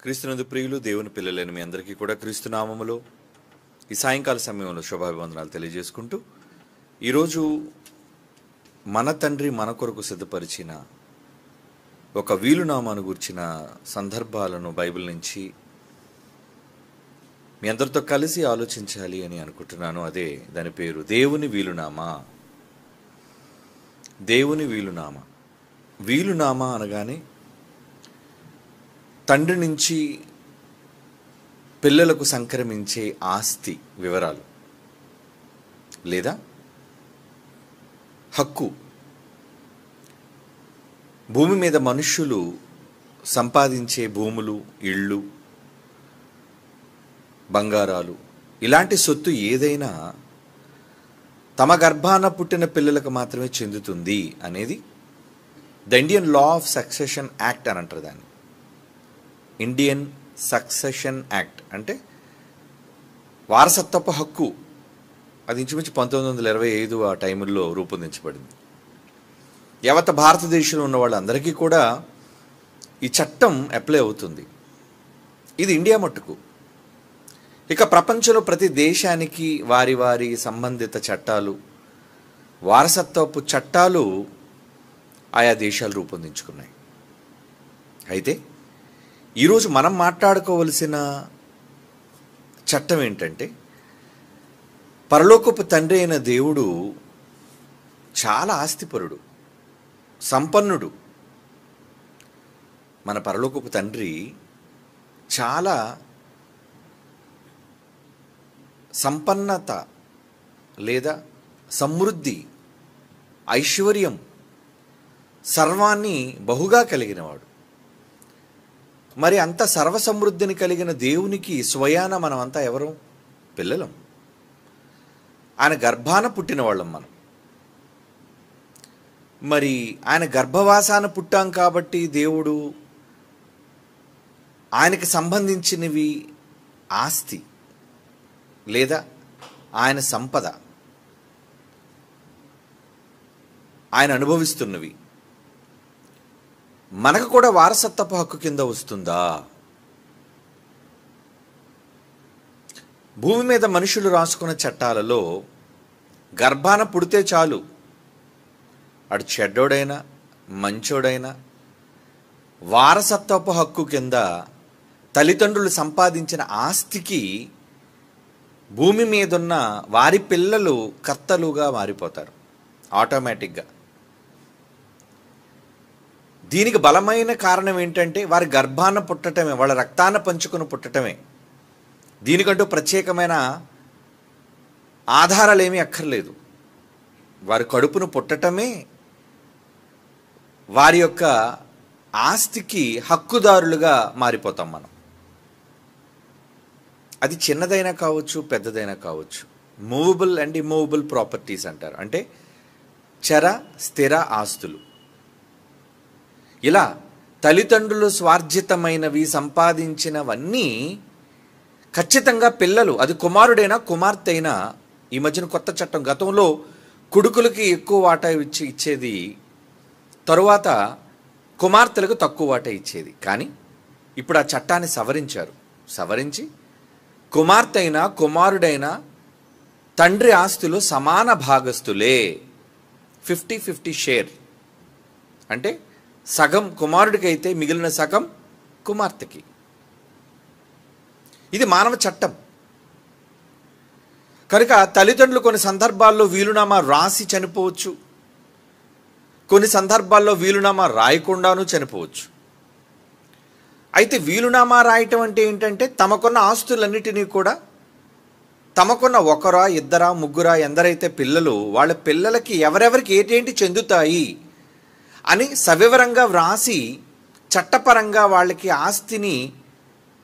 క్రీస్తునందు ప్రియులు దేవుని పిల్లలైన మీ అందరికీ కూడా క్రీస్తు నామములో ఈ సాయంకాల సమయంలో శుభాభివందనాలు తెలియజేసుకుంటూ ఈరోజు మన తండ్రి మన కొరకు సిద్ధపరిచిన ఒక వీలునామాను గురించిన సందర్భాలను బైబిల్ నుంచి మీ అందరితో కలిసి ఆలోచించాలి అని అనుకుంటున్నాను. అదే దాని పేరు దేవుని వీలునామా. దేవుని వీలునామా. వీలునామా అనగానే తండ్రి నుంచి పిల్లలకు సంక్రమించే ఆస్తి వివరాలు లేదా హక్కు. భూమి మీద మనుష్యులు సంపాదించే భూములు, ఇళ్ళు, బంగారాలు, ఇలాంటి సొత్తు ఏదైనా తమ గర్భాన పుట్టిన పిల్లలకు మాత్రమే చెందుతుంది అనేది the Indian law of succession act అని అంటారు దాన్ని. ఇండియన్ సక్సెషన్ యాక్ట్ అంటే వారసత్వపు హక్కు. అది ఇంచుమించు 1925 ఆ టైంలో రూపొందించబడింది. యావత్ భారతదేశంలో ఉన్న వాళ్ళందరికీ కూడా ఈ చట్టం అప్లై అవుతుంది. ఇది ఇండియా మట్టుకు. ఇక ప్రపంచంలో ప్రతి దేశానికి వారి వారి సంబంధిత చట్టాలు, వారసత్వపు చట్టాలు ఆయా దేశాలు రూపొందించుకున్నాయి. అయితే ఈరోజు మనం మాట్లాడుకోవలసిన చట్టం ఏంటంటే, పరలోకపు తండ్రి అయిన దేవుడు చాలా ఆస్తిపరుడు, సంపన్నుడు. మన పరలోకపు తండ్రి చాలా సంపన్నత లేదా సమృద్ధి, ఐశ్వర్యం, సర్వాన్ని బహుగా కలిగినవాడు. మరి అంత సర్వసమృద్ధిని కలిగిన దేవునికి స్వయాన మనమంతా ఎవరు? పిల్లలం. ఆయన గర్భాన పుట్టిన వాళ్ళం మనం. మరి ఆయన గర్భవాసాన పుట్టాం కాబట్టి దేవుడు ఆయనకి సంబంధించినవి ఆస్తి లేదా ఆయన సంపద, ఆయన అనుభవిస్తున్నవి మనకు కూడా వారసత్వపు హక్కు కింద వస్తుందా? భూమి మీద మనుషులు రాసుకున్న చట్టాలలో గర్భాన పుడితే చాలు, అటు చెడ్డోడైనా మంచోడైనా వారసత్వపు హక్కు కింద తల్లిదండ్రులు సంపాదించిన ఆస్తికి భూమి మీదున్న వారి పిల్లలు కర్తలుగా మారిపోతారు ఆటోమేటిక్గా. దీనికి బలమైన కారణం ఏంటంటే వారి గర్భాన పుట్టటమే, వాళ్ళ రక్తాన పంచుకొని పుట్టటమే. దీనికంటూ ప్రత్యేకమైన ఆధారాలు ఏమీ అక్కర్లేదు. వారి కడుపును పుట్టటమే వారి యొక్క ఆస్తికి హక్కుదారులుగా మారిపోతాం మనం. అది చిన్నదైనా కావచ్చు, పెద్దదైనా కావచ్చు. మూవబుల్ అండ్ ఇమ్మూవబుల్ ప్రాపర్టీస్ అంటారు. అంటే చర స్థిర ఆస్తులు. ఇలా తల్లిదండ్రులు స్వార్జితమైనవి సంపాదించినవన్నీ ఖచ్చితంగా పిల్లలు, అది కుమారుడైనా కుమార్తె అయినా. ఈ మధ్యన కొత్త చట్టం, గతంలో కొడుకులకి ఎక్కువ వాటా ఇచ్చేది, తరువాత కుమార్తెలకు తక్కువ వాటా ఇచ్చేది. కానీ ఇప్పుడు ఆ చట్టాన్ని సవరించి కుమార్తె అయినా కుమారుడైనా తండ్రి ఆస్తులు సమాన భాగస్తులే. 50-50 షేర్. అంటే సగం కుమారుడికి అయితే మిగిలిన సగం కుమార్తెకి. ఇది మానవ చట్టం. కనుక తల్లిదండ్రులు కొన్ని సందర్భాల్లో వీలునామా రాసి చనిపోవచ్చు, కొన్ని సందర్భాల్లో వీలునామా రాయకుండాను చనిపోవచ్చు. అయితే వీలునామా రాయటం అంటే ఏంటంటే తమకున్న ఆస్తులన్నిటినీ కూడా తమకున్న ఒకరా, ఇద్దరా, ముగ్గురా, ఎందరైతే పిల్లలు, వాళ్ళ పిల్లలకి ఎవరెవరికి ఏంటి చెందుతాయి అని సవివరంగా వ్రాసి చట్టపరంగా వాళ్ళకి ఆస్తిని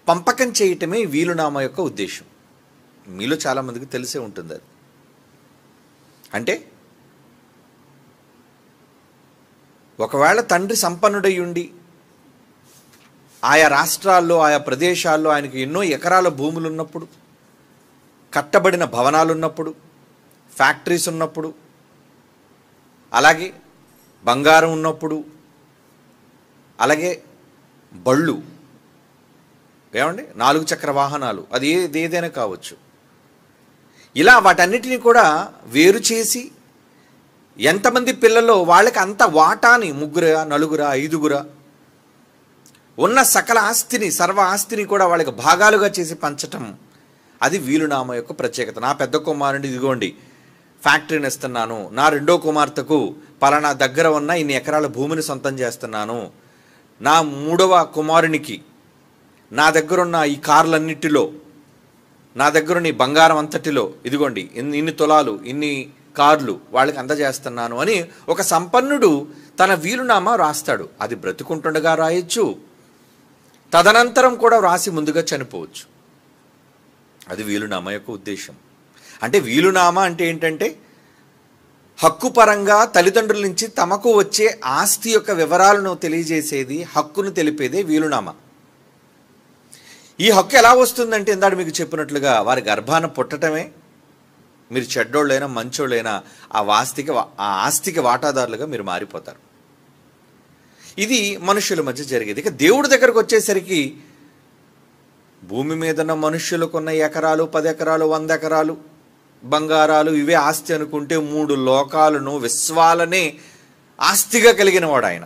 పంపకం చేయటమే వీలునామా యొక్క ఉద్దేశం. మీలో చాలామందికి తెలిసే ఉంటుంది అది. అంటే ఒకవేళ తండ్రి సంపన్నుడై ఉండి ఆయా రాష్ట్రాల్లో, ఆయా ప్రదేశాల్లో ఆయనకు ఎన్నో ఎకరాల భూములు ఉన్నప్పుడు, కట్టబడిన భవనాలు ఉన్నప్పుడు, ఫ్యాక్టరీస్ ఉన్నప్పుడు, అలాగే బంగారం ఉన్నప్పుడు, అలాగే బళ్ళు, ఏమండి 4 చక్ర వాహనాలు, అది ఏదైనా కావచ్చు. ఇలా వాటన్నిటిని కూడా వేరు చేసి ఎంతమంది పిల్లల్లో వాళ్ళకి అంత వాటాని, 3, 4, 5 ఉన్న సకల ఆస్తిని, సర్వ ఆస్తిని కూడా వాళ్ళకి భాగాలుగా చేసి పంచటం, అది వీలునామా యొక్క ప్రత్యేకత. నా పెద్ద కుమారుని ఇదిగోండి ఫ్యాక్టరీని ఇస్తున్నాను, నా రెండో కుమార్తెకు పలానా దగ్గర ఉన్న ఇన్ని ఎకరాల భూమిని సొంతం చేస్తున్నాను, నా మూడవ కుమారునికి నా దగ్గరున్న ఈ కార్లన్నిటిలో, నా దగ్గరున్న ఈ బంగారం అంతటిలో ఇదిగోండి ఇన్ని తులాలు, ఇన్ని కార్లు వాళ్ళకి అందజేస్తున్నాను అని ఒక సంపన్నుడు తన వీలునామా రాస్తాడు. అది బ్రతుకుంటుండగా రాయొచ్చు, తదనంతరం కూడా రాసి ముందుగా చనిపోవచ్చు. అది వీలునామా యొక్క ఉద్దేశం. అంటే వీలునామా అంటే ఏంటంటే హక్కు పరంగా తల్లిదండ్రుల నుంచి తమకు వచ్చే ఆస్తి యొక్క వివరాలను తెలియజేసేది, హక్కును తెలిపేదే వీలునామా. ఈ హక్కు ఎలా వస్తుందంటే ఇందాక మీకు చెప్పినట్లుగా వారి గర్భాన పుట్టటమే. మీరు చెడ్డోళ్ళైనా మంచోళ్ళైనా ఆ ఆస్తికి వాటాదారులుగా మీరు మారిపోతారు. ఇది మనుషుల మధ్య జరిగేది. ఇక దేవుడి దగ్గరకు వచ్చేసరికి భూమి మీద ఉన్న మనుషులకున్న ఎకరాలు, 10 ఎకరాలు, 100 ఎకరాలు, బంగారాలు ఇవే ఆస్తి అనుకుంటే 3 లోకాలను, విశ్వాలనే ఆస్తిగా కలిగిన వాడు ఆయన.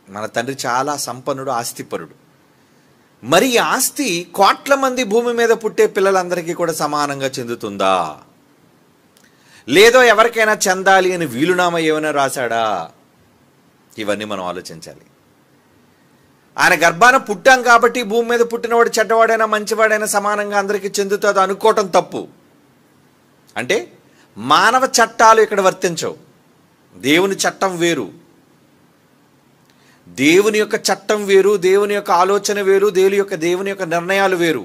మన తండ్రి చాలా సంపన్నుడు, ఆస్తిపరుడు. మరి ఈ ఆస్తి కోట్ల మంది భూమి మీద పుట్టే పిల్లలందరికీ కూడా సమానంగా చెందుతుందా, లేదో ఎవరికైనా చెందాలి అని వీలునామా ఏమైనా రాశాడా? ఇవన్నీ మనం ఆలోచించాలి. ఆయన గర్భాన పుట్టాం కాబట్టి భూమి మీద పుట్టినవాడు చెడ్డవాడైనా మంచివాడైనా సమానంగా అందరికీ చెందుతుంది అనుకోవటం తప్పు. అంటే మానవ చట్టాలు ఇక్కడ వర్తించవు. దేవుని చట్టం వేరు, దేవుని యొక్క చట్టం వేరు, దేవుని యొక్క ఆలోచన వేరు, దేవుని యొక్క నిర్ణయాలు వేరు.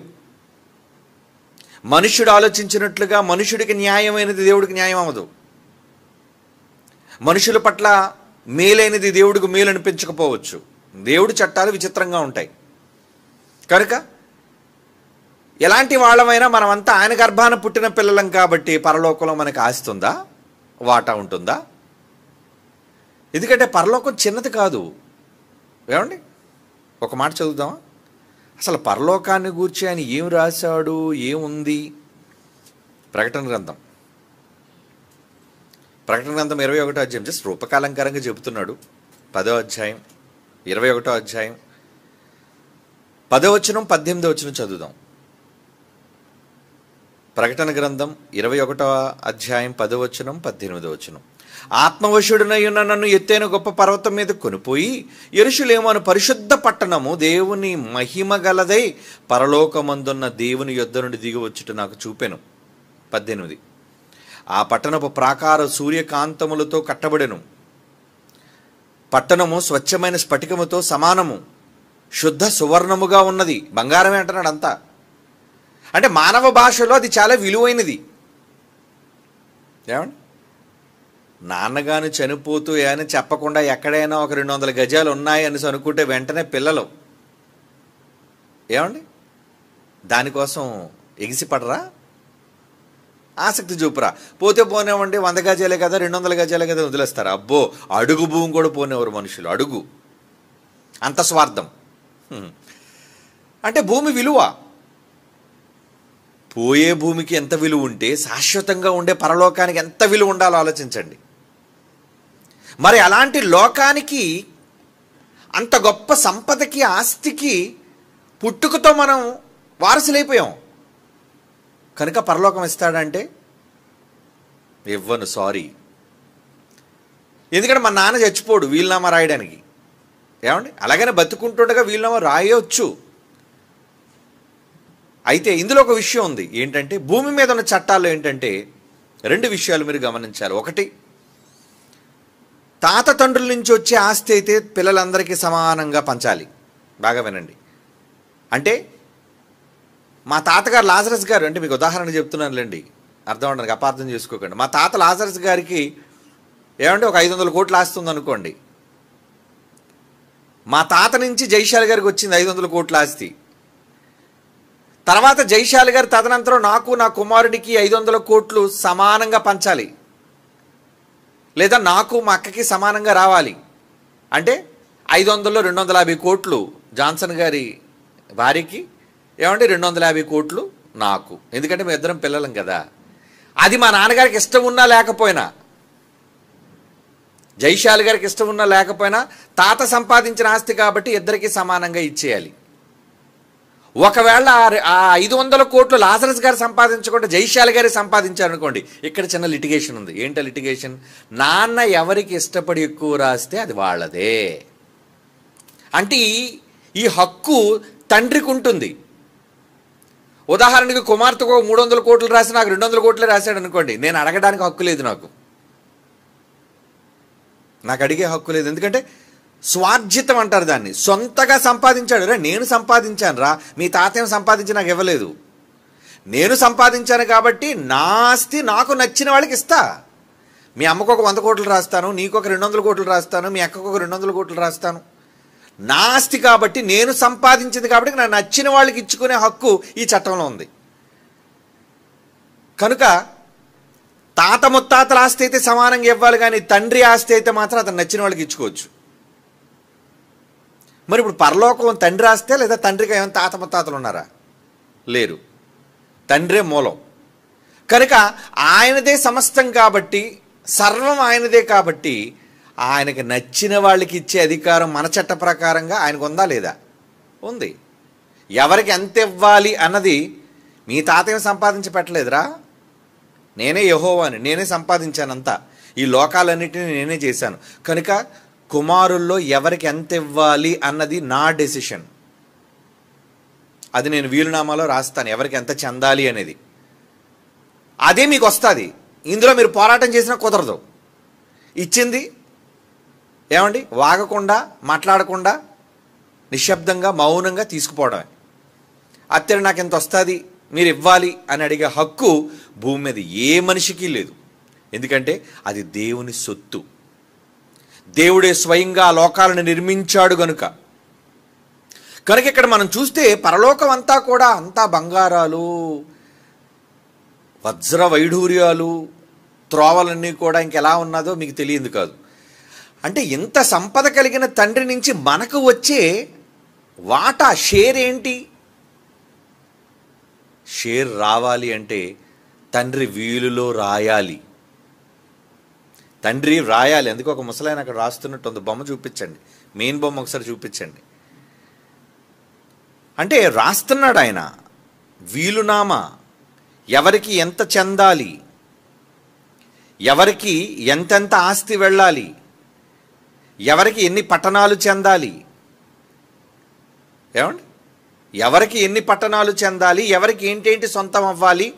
మనుష్యుడు ఆలోచించినట్లుగా మనుషుడికి న్యాయమైనది దేవుడికి న్యాయం అవ్వదు. మనుషుల పట్ల మేలైనది దేవుడికి మేలు అనిపించకపోవచ్చు. దేవుడి చట్టాలు విచిత్రంగా ఉంటాయి. కనుక ఎలాంటి వాళ్ళమైనా మనమంతా ఆయన గర్భాన పుట్టిన పిల్లలం కాబట్టి పరలోకంలో మనకు ఆస్తుందా, వాటా ఉంటుందా? ఎందుకంటే పరలోకం చిన్నది కాదు. ఏమండి, ఒక మాట చదువుదామా? అసలు పరలోకాన్ని గూర్చి ఆయన ఏం రాశాడు, ఏముంది? ప్రకటన గ్రంథం 21వ అధ్యాయం, జస్ట్ రూపకాలంకారంగా చెబుతున్నాడు. 10వ అధ్యాయం 21వ అధ్యాయం 10వ వచనం 18వ వచనం చదువుదాం. ప్రకటన గ్రంథం 21వ అధ్యాయం 10వ వచనం 18వ వచనం. ఆత్మవశుడునై ఉన్న నన్ను ఎత్తైన గొప్ప పర్వతం మీద కొనిపోయి యెరూషలేము అను పరిశుద్ధ పట్టణము దేవుని మహిమ గలదై పరలోకమందున్న దేవుని యొద్ద నుండి దిగి వచ్చుట నాకు చూపెను. 18. ఆ పట్టణపు ప్రాకార సూర్యకాంతములతో కట్టబడెను. పట్టణము స్వచ్ఛమైన స్ఫటికముతో సమానము, శుద్ధ సువర్ణముగా ఉన్నది. బంగారమే అంటున్నాడు అంతా. అంటే మానవ భాషలో అది చాలా విలువైనది. ఏమండి, నాన్నగాని చనిపోతూ అని చెప్పకుండా ఎక్కడైనా ఒక 200 గజాలు ఉన్నాయి అని అనుకుంటే వెంటనే పిల్లలు ఏమండి దానికోసం ఎగిసిపడరా, ఆసక్తి చూపురా? పోతే పోనేవండి, 100 గజాలే కదా, 200 గజాలే కదా వదిలేస్తారా? అబ్బో, అడుగు భూమి కూడా పోనేవారు మనుషులు. అడుగు, అంత స్వార్థం. అంటే భూమి విలువ, పోయే భూమికి ఎంత విలువ ఉంటే శాశ్వతంగా ఉండే పరలోకానికి ఎంత విలువ ఉండాలో ఆలోచించండి. మరి అలాంటి లోకానికి, అంత గొప్ప సంపదకి, ఆస్తికి పుట్టుకతో మనం వారసులైపోయాం. కనుక పరలోకం ఇస్తాడంటే ఇవ్వను, సారీ. ఎందుకంటే మా నాన్న చచ్చిపోడు వీలునామా రాయడానికి. ఏమండి, అలాగనే బతుకుంటుండగా వీలునామా రాయొచ్చు. అయితే ఇందులో ఒక విషయం ఉంది. ఏంటంటే భూమి మీద ఉన్న చట్టాల్లో ఏంటంటే 2 విషయాలు మీరు గమనించాలి. ఒకటి, తాత తండ్రుల నుంచి వచ్చే ఆస్తి అయితే పిల్లలందరికీ సమానంగా పంచాలి. బాగా వినండి. అంటే మా తాతగారు లాజరస్ గారు, అంటే మీకు ఉదాహరణ చెప్తున్నానులేండి, అర్థం అవడానికి అపార్థం చేసుకోకండి. మా తాత లాజరస్ గారికి ఏమంటే ఒక 500 కోట్లు ఆస్తి ఉందనుకోండి. మా తాత నుంచి జైశాల్ గారికి వచ్చింది 500 కోట్ల ఆస్తి. తర్వాత జైశాల్ గారు తదనంతరం నాకు, నా కుమారుడికి 500 కోట్లు సమానంగా పంచాలి, లేదా నాకు మా అక్కకి సమానంగా రావాలి. అంటే 500లో 250 కోట్లు జాన్సన్ గారి భార్యకి, ఏమంటే 250 కోట్లు నాకు, ఎందుకంటే మేము ఇద్దరం పిల్లలం కదా. అది మా నాన్నగారికి ఇష్టం ఉన్నా లేకపోయినా, జైశాలి గారికి ఇష్టం ఉన్నా లేకపోయినా, తాత సంపాదించిన ఆస్తి కాబట్టి ఇద్దరికీ సమానంగా ఇచ్చేయాలి. ఒకవేళ ఆ 500 కోట్లు లాజరస్ గారు సంపాదించకుండా జైశాలి గారి సంపాదించారనుకోండి, ఇక్కడ చిన్న లిటిగేషన్ ఉంది. ఏంటో లిటిగేషన్? నాన్న ఎవరికి ఇష్టపడి ఎక్కువ రాస్తే అది వాళ్ళదే. అంటే ఈ హక్కు తండ్రికి ఉంటుంది. ఉదాహరణకి కుమార్తెకు 300 కోట్లు రాసి నాకు 200 కోట్లే రాశాడు అనుకోండి, నేను అడగడానికి హక్కు లేదు, నాకు అడిగే హక్కు లేదు. ఎందుకంటే స్వార్జితం అంటారు దాన్ని. సొంతగా సంపాదించాడు. రా నేను సంపాదించాను రా, మీ తాత ఏం సంపాదించి నాకు ఇవ్వలేదు, నేను సంపాదించాను కాబట్టి నా ఆస్తి నాకు నచ్చిన వాళ్ళకి ఇస్తా. మీ అమ్మకు ఒక 100 కోట్లు రాస్తాను, నీకు ఒక 200 కోట్లు రాస్తాను, మీ అక్కకు ఒక 200 కోట్లు రాస్తాను. నా ఆస్తి కాబట్టి, నేను సంపాదించింది కాబట్టి నాకు నచ్చిన వాళ్ళకి ఇచ్చుకునే హక్కు ఈ చట్టంలో ఉంది. కనుక తాత ముత్తాతల ఆస్తి అయితే సమానంగా ఇవ్వాలి, కానీ తండ్రి ఆస్తి అయితే మాత్రం అతను నచ్చిన వాళ్ళకి ఇచ్చుకోవచ్చు. మరి ఇప్పుడు పరలోకం తండ్రి ఆస్తే, లేదా తండ్రికి ఏమైనా తాత ముత్తాతలు ఉన్నారా? లేరు. తండ్రే మూలం. కనుక ఆయనదే సమస్తం కాబట్టి, సర్వం ఆయనదే కాబట్టి, ఆయనకి నచ్చిన వాళ్ళకి ఇచ్చే అధికారం మన చట్ట ప్రకారంగా ఆయనకు ఉందా లేదా? ఉంది. ఎవరికి ఎంత ఇవ్వాలి అన్నది మీ తాత ఏం సంపాదించి పెట్టలేదురా, నేనే యెహోవాని, నేనే సంపాదించానంతా, ఈ లోకాలన్నిటిని నేనే చేశాను. కనుక కుమారుల్లో ఎవరికి ఎంత ఇవ్వాలి అన్నది నా డెసిషన్. అది నేను వీలునామాలో రాస్తాను, ఎవరికి ఎంత చెందాలి అనేది. అదే మీకు వస్తుంది. ఇందులో మీరు పోరాటం చేసినా కుదరదు. ఇచ్చింది ఏమండి, వాగకుండా, మాట్లాడకుండా, నిశ్శబ్దంగా, మౌనంగా తీసుకుపోవడమే. అత్తెరు నాకు ఎంత వస్తుంది, మీరు ఇవ్వాలి అని అడిగే హక్కు భూమి మీద ఏ మనిషికి లేదు. ఎందుకంటే అది దేవుని సొత్తు. దేవుడే స్వయంగా లోకాలను నిర్మించాడు గనుక. ఇక్కడ మనం చూస్తే పరలోకం అంతా కూడా అంతా బంగారాలు, వజ్ర వైఢూర్యాలు, త్రోవలన్నీ కూడా ఇంకెలా ఉన్నదో మీకు తెలియదు కాదు. అంటే ఇంత సంపద కలిగిన తండ్రి నుంచి మనకు వచ్చే వాటా, షేర్ ఏంటి? షేర్ రావాలి అంటే తండ్రి వీలులో రాయాలి. తండ్రి రాయాలి. అందుకే ఒక ముసలాయన అక్కడ రాస్తున్నట్టు ఉంది. బొమ్మ చూపించండి, మెయిన్ బొమ్మ ఒకసారి చూపించండి. అంటే రాస్తున్నాడు ఆయన వీలునామా, ఎవరికి ఎంత చెందాలి, ఎవరికి ఎంతెంత ఆస్తి వెళ్ళాలి, ఎవరికి ఎన్ని పట్టణాలు చెందాలి, ఏమండి, ఎవరికి ఎన్ని పట్టణాలు చెందాలి, ఎవరికి ఏంటేంటి సొంతం అవ్వాలి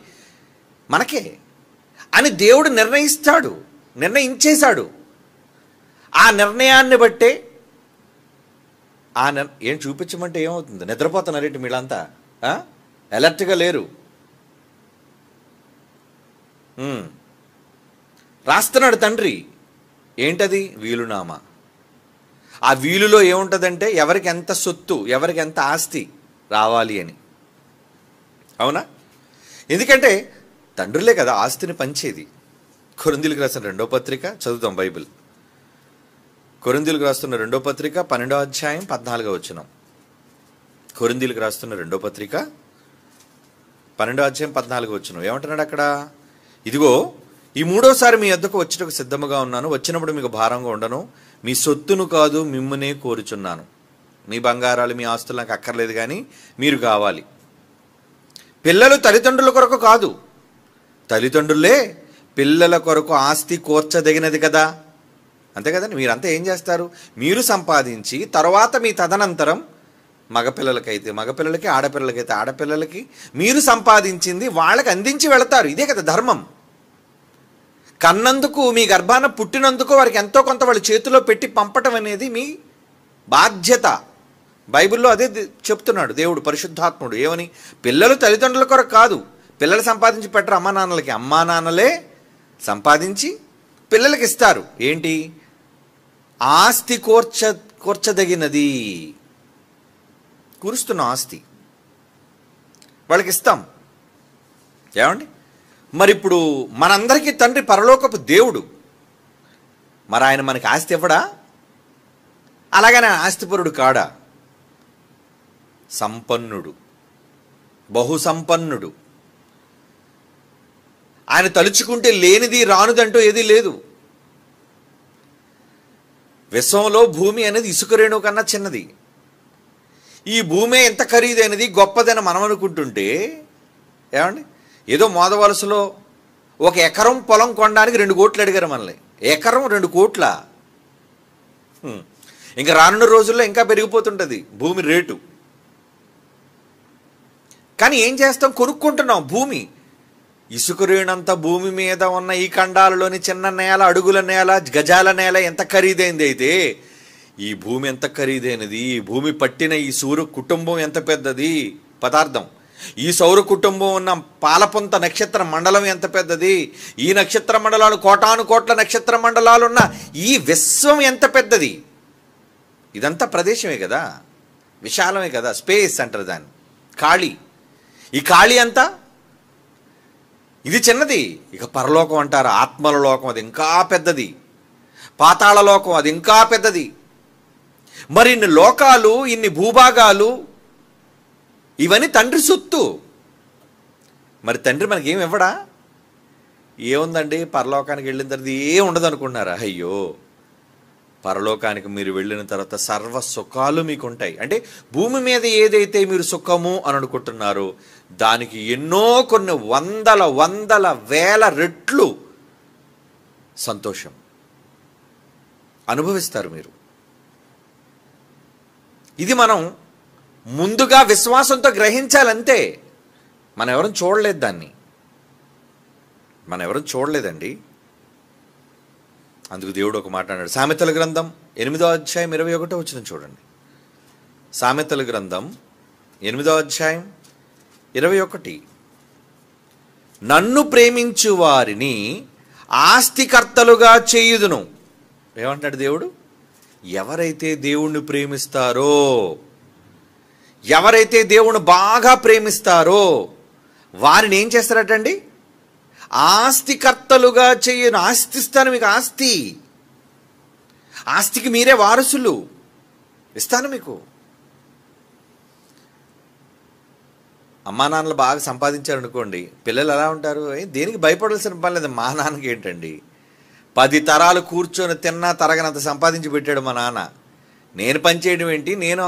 మనకే అని దేవుడు నిర్ణయించేశాడు. ఆ నిర్ణయాన్ని బట్టే ఏం చూపించమంటే ఏమవుతుంది? నిద్రపోతున్నారేంటి మీళ్ళంతా? అలర్ట్గా లేరు. రాస్తున్నాడు తండ్రి. ఏంటది? వీలునామా. ఆ వీలులో ఏముంటుందంటే ఎవరికి ఎంత సొత్తు, ఎవరికి ఎంత ఆస్తి రావాలి అని. అవునా? ఎందుకంటే తండ్రులే కదా ఆస్తిని పంచేది. కొరింథీయులకు రాసిన 2వ పత్రిక చదువుతాం బైబిల్. కొరింథీయులకు రాస్తున్న 2వ పత్రిక 12వ అధ్యాయం 14వ వచనం. కొరింథీయులకు రాస్తున్న 2వ పత్రిక 12వ అధ్యాయం 14వ వచనం ఏమంటున్నాడు అక్కడ? ఇదిగో ఈ 3వసారి మీ యొద్దకు వచ్చుటకు సిద్ధముగా ఉన్నాను, వచ్చినప్పుడు మీకు భారంగా ఉండను, మీ సొత్తును కాదు మిమ్మునే కోరుచున్నాను. మీ బంగారాలు, మీ ఆస్తులు నాకు అక్కర్లేదు, కానీ మీరు కావాలి. పిల్లలు తల్లిదండ్రుల కొరకు కాదు, తల్లిదండ్రులే పిల్లల కొరకు ఆస్తి కోర్చదగినది కదా. అంతే కదండి. మీరంతా ఏం చేస్తారు? మీరు సంపాదించి తర్వాత మీ తదనంతరం మగపిల్లలకైతే మగపిల్లలకి, ఆడపిల్లలకైతే ఆడపిల్లలకి మీరు సంపాదించింది వాళ్ళకి అందించి వెళతారు. ఇదే కదా ధర్మం. కన్నందుకు, మీ గర్భాన పుట్టినందుకు వారికి ఎంతో కొంత వాళ్ళ చేతిలో పెట్టి పంపటం అనేది మీ బాధ్యత. బైబిల్లో అదే చెప్తున్నాడు దేవుడు, పరిశుద్ధాత్ముడు. ఏమని? పిల్లలు తల్లిదండ్రుల కొరకు కాదు, పిల్లలు సంపాదించి పెట్టరు అమ్మా నాన్నలకి, అమ్మా నాన్నలే సంపాదించి పిల్లలకి ఇస్తారు. ఏంటి? ఆస్తి కూర్చదగినది. కూరుస్తున్న ఆస్తి వాళ్ళకి ఇస్తాం. ఏమండి? మరి ఇప్పుడు మనందరికీ తండ్రి పరలోకపు దేవుడు. మరి ఆయన మనకి ఆస్తి ఇవ్వడా? అలాగనే ఆస్తిపరుడు కాడా? సంపన్నుడు. బహుసంపన్నుడు. ఆయన తలుచుకుంటే లేనిది రానుదంటూ ఏదీ లేదు. విశ్వంలో భూమి అనేది ఇసుక రేణువు కన్నా చిన్నది. ఈ భూమి ఎంత ఖరీదైనది, గొప్పదని మనం అనుకుంటుంటే, ఏమండి, ఏదో మోదవలసలో 1 ఎకరం పొలం కొనడానికి 2 కోట్లు అడిగారు మనల్ని. ఎకరం 2 కోట్ల. ఇంకా రానున్న రోజుల్లో ఇంకా పెరిగిపోతుంటుంది భూమి రేటు. కానీ ఏం చేస్తాం, కొనుక్కుంటున్నాం భూమి. ఇసుక రేణంత భూమి మీద ఉన్న ఈ ఖండాలలోని చిన్న నేల, అడుగుల నేల, గజాల నేల ఎంత ఖరీదైంది అయితే ఈ భూమి ఎంత ఖరీదైనది. ఈ భూమి పట్టిన ఈ సూర్య కుటుంబం ఎంత పెద్దది పదార్థం. ఈ సౌర కుటుంబం ఉన్న పాలపొంత నక్షత్ర మండలం ఎంత పెద్దది. ఈ నక్షత్ర మండలాలు, కోటాను కోట్ల నక్షత్ర మండలాలు ఉన్న ఈ విశ్వం ఎంత పెద్దది. ఇదంతా ప్రదేశమే కదా, విశాలమే కదా, స్పేస్ అంటారు దాన్ని, ఖాళీ. ఈ ఖాళీ అంతా ఇది చిన్నది. ఇక పరలోకం అంటారు, ఆత్మల లోకం, అది ఇంకా పెద్దది. పాతాళ లోకం, అది ఇంకా పెద్దది. మరి ఇన్ని లోకాలు, ఇన్ని భూభాగాలు, ఇవన్నీ తండ్రి సొత్తు. మరి తండ్రి మనకేం ఇవ్వడా? ఏముందండి, పరలోకానికి వెళ్ళిన తర్వాత ఏం ఉండదు అనుకున్నారా? అయ్యో, పరలోకానికి మీరు వెళ్ళిన తర్వాత సర్వ సుఖాలు మీకు ఉంటాయి. అంటే భూమి మీద ఏదైతే మీరు సుఖము అని అనుకుంటున్నారో దానికి ఎన్నో కొన్ని వందల వేల రెట్లు సంతోషం అనుభవిస్తారు మీరు. ఇది మనం ముందుగా విశ్వాసంతో గ్రహించాలంతే. మనం ఎవరం చూడలేదు దాన్ని, మనం ఎవరం చూడలేదండి. అందుకు దేవుడు ఒక మాట అన్నాడు. సామెతల గ్రంథం 8వ అధ్యాయం 21వ వచనం చూడండి. సామెతల గ్రంథం 8వ అధ్యాయం 21. నన్ను ప్రేమించు వారిని ఆస్తికర్తలుగా చేయుదును. ఏమంటాడు దేవుడు? ఎవరైతే దేవుణ్ణి ప్రేమిస్తారో, ఎవరైతే దేవుణ్ణి బాగా ప్రేమిస్తారో వారిని ఏం చేస్తారటండి? ఆస్తికర్తలుగా చేయను. ఆస్తి ఇస్తాను మీకు, ఆస్తికి మీరే వారసులు, ఇస్తాను మీకు. అమ్మా నాన్నలు బాగా సంపాదించారనుకోండి, పిల్లలు ఎలా ఉంటారు? దేనికి భయపడాల్సిన పని లేదు. మా నాన్నకి ఏంటండి, 10 తరాలు కూర్చొని తిన్నా తరగనంత సంపాదించి పెట్టాడు మా నాన్న. నేను పని చేయడం ఏంటి, నేను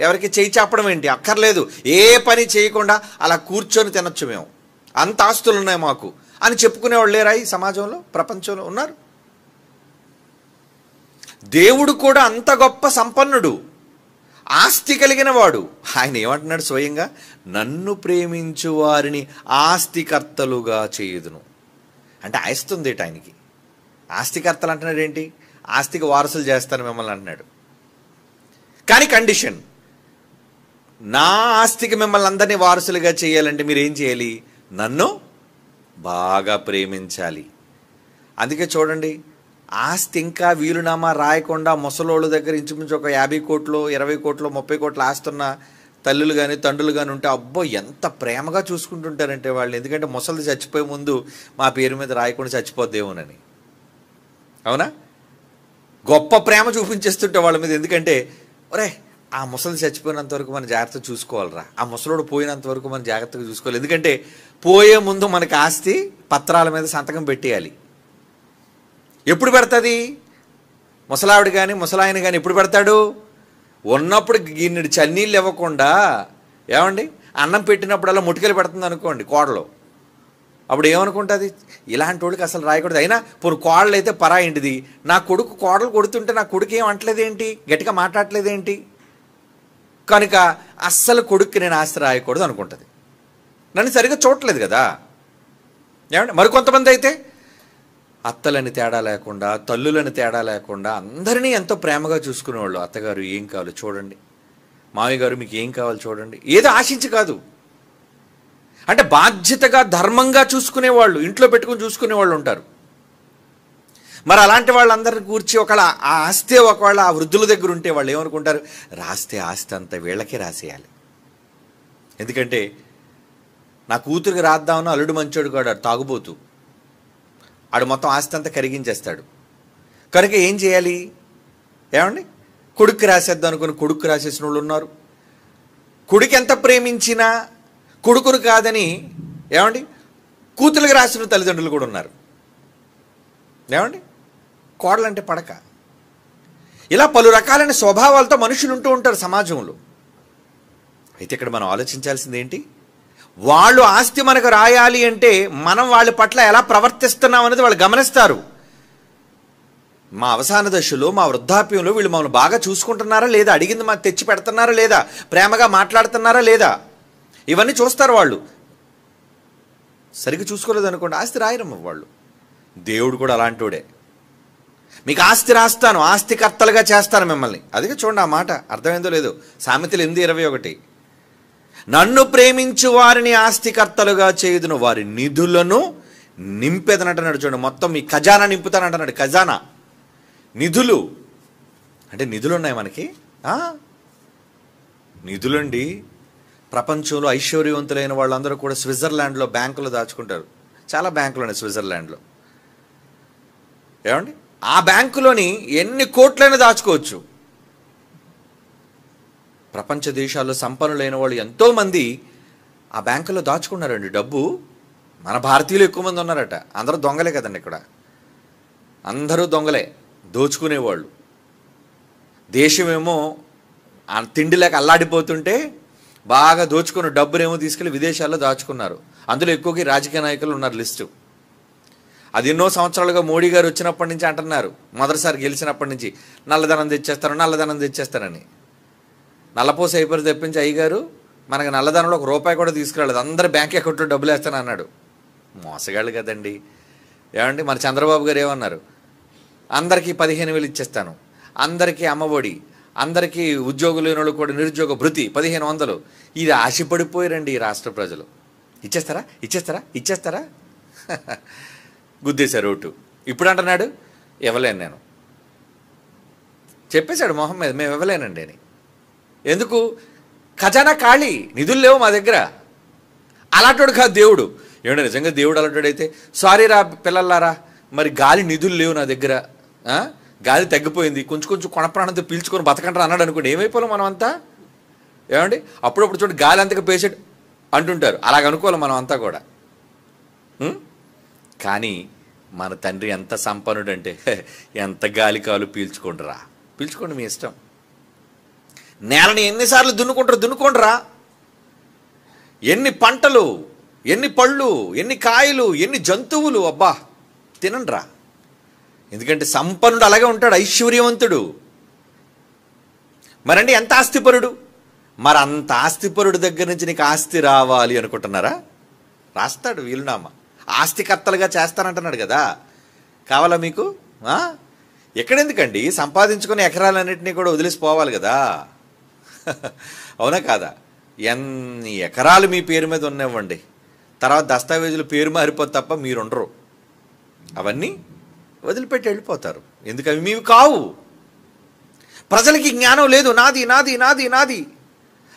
ఎవరికి చేయి చాపడం ఏంటి, అక్కర్లేదు. ఏ పని చేయకుండా అలా కూర్చొని తినొచ్చు మేము, అంత ఆస్తులు ఉన్నాయి మాకు అని చెప్పుకునేవాళ్ళు లేరా ఈ సమాజంలో, ప్రపంచంలో? ఉన్నారు. దేవుడు కూడా అంత గొప్ప సంపన్నుడు, ఆస్తి కలిగిన వాడు. ఆయన ఏమంటున్నాడు స్వయంగా? నన్ను ప్రేమించు వారిని ఆస్తికర్తలుగా చేయుదును. అంటే ఆస్తుంది ఆయనకి. ఆస్తికర్తలు అంటున్నాడు ఏంటి? ఆస్తికి వారసులు చేస్తాను మిమ్మల్ని అంటున్నాడు. కానీ కండిషన్, నా ఆస్తికి మిమ్మల్ని అందరినీ వారసులుగా చేయాలంటే మీరు ఏం చేయాలి? నన్ను బాగా ప్రేమించాలి. అందుకే చూడండి, ఆస్తి ఇంకా వీలునామా రాయకుండా ముసలోళ్ళ దగ్గర ఇంచుమించు ఒక 50 కోట్లు 20 కోట్లు 30 కోట్లు ఆస్తున్న తల్లులు కానీ తండ్రులు కానీ ఉంటే అబ్బో ఎంత ప్రేమగా చూసుకుంటుంటారంటే వాళ్ళు. ఎందుకంటే ముసలిది చచ్చిపోయే ముందు మా పేరు మీద రాయకుండా చచ్చిపోద్దేమోనని. అవునా? గొప్ప ప్రేమ చూపించేస్తుంటే వాళ్ళ మీద. ఎందుకంటే ఒరే, ఆ ముసలి చచ్చిపోయినంత వరకు మనం జాగ్రత్తగా చూసుకోవాలిరా, ఆ ముసలోడు పోయినంత వరకు మనం జాగ్రత్తగా చూసుకోవాలి. ఎందుకంటే పోయే ముందు మనకి ఆస్తి పత్రాల మీద సంతకం పెట్టేయాలి. ఎప్పుడు పెడతాది? ముసలావిడ కానీ ముసలాయన కానీ ఎప్పుడు పెడతాడు? ఉన్నప్పుడు గిన్నెడు చన్నీళ్ళు ఇవ్వకుండా, ఏమండి, అన్నం పెట్టినప్పుడల్లా ముటికలు పెడుతుంది అనుకోండి కోడలు. అప్పుడు ఏమనుకుంటుంది? ఇలాంటి వాడికి అసలు రాయకూడదు. అయినా ఇప్పుడు కోడలు అయితే పరాయింటిది, నా కొడుకు కోడలు కొడుతుంటే నా కొడుకు ఏం అంటలేదేంటి, గట్టిగా మాట్లాడలేదేంటి, కనుక అస్సలు కొడుక్కి నేను ఆస్తి రాయకూడదు అనుకుంటుంది. నన్ను సరిగ్గా చూడట్లేదు కదా. ఏమండి, మరికొంతమంది అయితే అత్తలని తేడా లేకుండా, తల్లులని తేడా లేకుండా అందరినీ ఎంతో ప్రేమగా చూసుకునేవాళ్ళు. అత్తగారు ఏం కావాలి చూడండి, మామయ్య గారు మీకు ఏం కావాలి చూడండి, ఏదో ఆశించి కాదు. అంటే బాధ్యతగా ధర్మంగా చూసుకునేవాళ్ళు, ఇంట్లో పెట్టుకుని చూసుకునేవాళ్ళు ఉంటారు. మరి అలాంటి వాళ్ళందరిని కూర్చి ఒకవేళ ఆ ఆస్తి ఒకవేళ ఆ వృద్ధుల దగ్గర ఉంటే వాళ్ళు ఏమనుకుంటారు? రాస్తే ఆస్తి అంతా వీళ్ళకే రాసేయాలి. ఎందుకంటే నా కూతురికి రాద్దామని అల్లుడు మంచోడు కాడు, తాగుబోతూ ఆడు మొత్తం ఆస్తి అంతా కరిగించేస్తాడు. కనుక ఏం చేయాలి? ఏమండి, కొడుక్కి రాసేద్దాం అనుకుని కొడుక్కి రాసేసిన వాళ్ళు ఉన్నారు. కొడుకు ఎంత ప్రేమించినా, కొడుకును కాదని ఏమండి కూతురికి రాసిన తల్లిదండ్రులు కూడా ఉన్నారు. ఏమండి కోడలంటే పడక. ఇలా పలు రకాలైన స్వభావాలతో మనుషులు ఉంటూ ఉంటారు సమాజంలో. అయితే ఇక్కడ మనం ఆలోచించాల్సింది ఏంటి? వాళ్ళు ఆస్తి మనకు రాయాలి అంటే మనం వాళ్ళ పట్ల ఎలా ప్రవర్తిస్తున్నాం అనేది వాళ్ళు గమనిస్తారు. మా అవసాన దశలో, మా వృద్ధాప్యంలో వీళ్ళు మమ్మల్ని బాగా చూసుకుంటున్నారా లేదా, అడిగింది మాకు తెచ్చి పెడుతున్నారా లేదా, ప్రేమగా మాట్లాడుతున్నారా లేదా, ఇవన్నీ చూస్తారు వాళ్ళు. సరిగ్గా చూసుకోలేదు అనుకోండి, ఆస్తి రాయరమ్మ వాళ్ళు. దేవుడు కూడా అలాంటోడే. మీకు ఆస్తి రాస్తాను, ఆస్తికర్తలుగా చేస్తాను మిమ్మల్ని. అదిగా చూడండి ఆ మాట అర్థమైందో లేదో. సామెతలు 8:21, నన్ను ప్రేమించు వారిని ఆస్తికర్తలుగా చేయుదును, వారి నిధులను నింపేదనంటున్నాడు. చూడండి, మొత్తం మీ ఖజానా నింపుతానంటున్నాడు. ఖజానా, నిధులు అంటే నిధులు ఉన్నాయి మనకి. నిధులండి. ప్రపంచంలో ఐశ్వర్యవంతులైన వాళ్ళందరూ కూడా స్విట్జర్లాండ్లో బ్యాంకులో దాచుకుంటారు. చాలా బ్యాంకులు ఉన్నాయి స్విట్జర్లాండ్లో. ఏమండి ఆ బ్యాంకులోని ఎన్ని కోట్లైనా దాచుకోవచ్చు. ప్రపంచ దేశాల్లో సంపన్నులైన వాళ్ళు ఎంతోమంది ఆ బ్యాంకులో దాచుకున్నారండి డబ్బు. మన భారతీయులు ఎక్కువ మంది ఉన్నారట. అందరూ దొంగలే కదండి ఇక్కడ. అందరూ దొంగలే, దోచుకునేవాళ్ళు. దేశమేమో తిండి లేక అల్లాడిపోతుంటే బాగా దోచుకున్న డబ్బునేమో తీసుకెళ్ళి విదేశాల్లో దాచుకున్నారు. అందులో ఎక్కువగా రాజకీయ నాయకులు ఉన్నారు లిస్టు. అది ఎన్నో సంవత్సరాలుగా మోడీ గారు వచ్చినప్పటి నుంచి అంటున్నారు, మొదటిసారి గెలిచినప్పటి నుంచి నల్లధనం తెచ్చేస్తారు, నల్లధనం తెచ్చేస్తారని. నల్లపోస అయిపోయి తెప్పించి అయ్యగారు మనకు నల్లధనంలో ₹1 కూడా తీసుకురాలేదు, అందరు బ్యాంక్ అకౌంట్లో డబ్బులు వేస్తాను అన్నాడు. మోసగాళ్ళు కదండి. ఏమండి మన చంద్రబాబు గారు ఏమన్నారు, అందరికీ 15,000 ఇచ్చేస్తాను, అందరికీ అమ్మఒడి, అందరికీ ఉద్యోగులు లేని వాళ్ళు కూడా నిరుద్యోగ భృతి 1,500. ఇది ఆశపడిపోయారండి ఈ రాష్ట్ర ప్రజలు. ఇచ్చేస్తారా ఇచ్చేస్తారా ఇచ్చేస్తారా గుద్దేశారు ఓటు. ఇప్పుడు అంటున్నాడు ఇవ్వలేను, నేను చెప్పేశాడు మొహం మీద, మేము ఇవ్వలేనండి అని. ఎందుకు? ఖజానా ఖాళీ, నిధులు లేవు మా దగ్గర. అలాంటోడు కాదు దేవుడు. ఏమంటే నిజంగా దేవుడు అలాంటోడైతే, సారీ రా పిల్లలారా, మరి గాలి నిధులు లేవు నా దగ్గర, గాలి తగ్గిపోయింది, కొంచెం కొంచెం కొనప్రాణంతో పీల్చుకొని బతకంటారా అన్నాడు అనుకోండి, ఏమైపోలేం మనం అంతా. ఏమండి అప్పుడప్పుడు చూడండి గాలి అంతగా పేషెంట్ అంటుంటారు, అలాగ అనుకోవాలి మనం అంతా కూడా. కానీ మన తండ్రి ఎంత సంపన్నుడు అంటే, ఎంత గాలి కాలు పీల్చుకోండిరా, పీల్చుకోండి మీ ఇష్టం. నేలని ఎన్నిసార్లు దున్నుకుంటారా, ఎన్ని పంటలు, ఎన్ని పళ్ళు, ఎన్ని కాయలు, ఎన్ని జంతువులు, అబ్బా తినండిరా. ఎందుకంటే సంపన్నుడు అలాగే ఉంటాడు, ఐశ్వర్యవంతుడు. మరండి ఎంత ఆస్తిపరుడు. మరి అంత ఆస్తిపరుడు దగ్గర నుంచి నీకు ఆస్తి రావాలి అనుకుంటున్నారా? రాస్తాడు వీలునామా, ఆస్తికర్తలుగా చేస్తానంటున్నాడు కదా. కావాలా మీకు? ఎక్కడెందుకండి, సంపాదించుకునే ఎకరాలన్నింటినీ కూడా వదిలేసిపోవాలి కదా. అవునా కాదా? ఎన్ని ఎకరాలు మీ పేరు మీద ఉన్నవ్వండి, తర్వాత దస్తావేజులు పేరు మారిపోతే తప్ప మీరుండరు. అవన్నీ వదిలిపెట్టి వెళ్ళిపోతారు. ఎందుకు? అవి మీవి కావు. ప్రజలకి జ్ఞానం లేదు. నాది నాది నాది నాది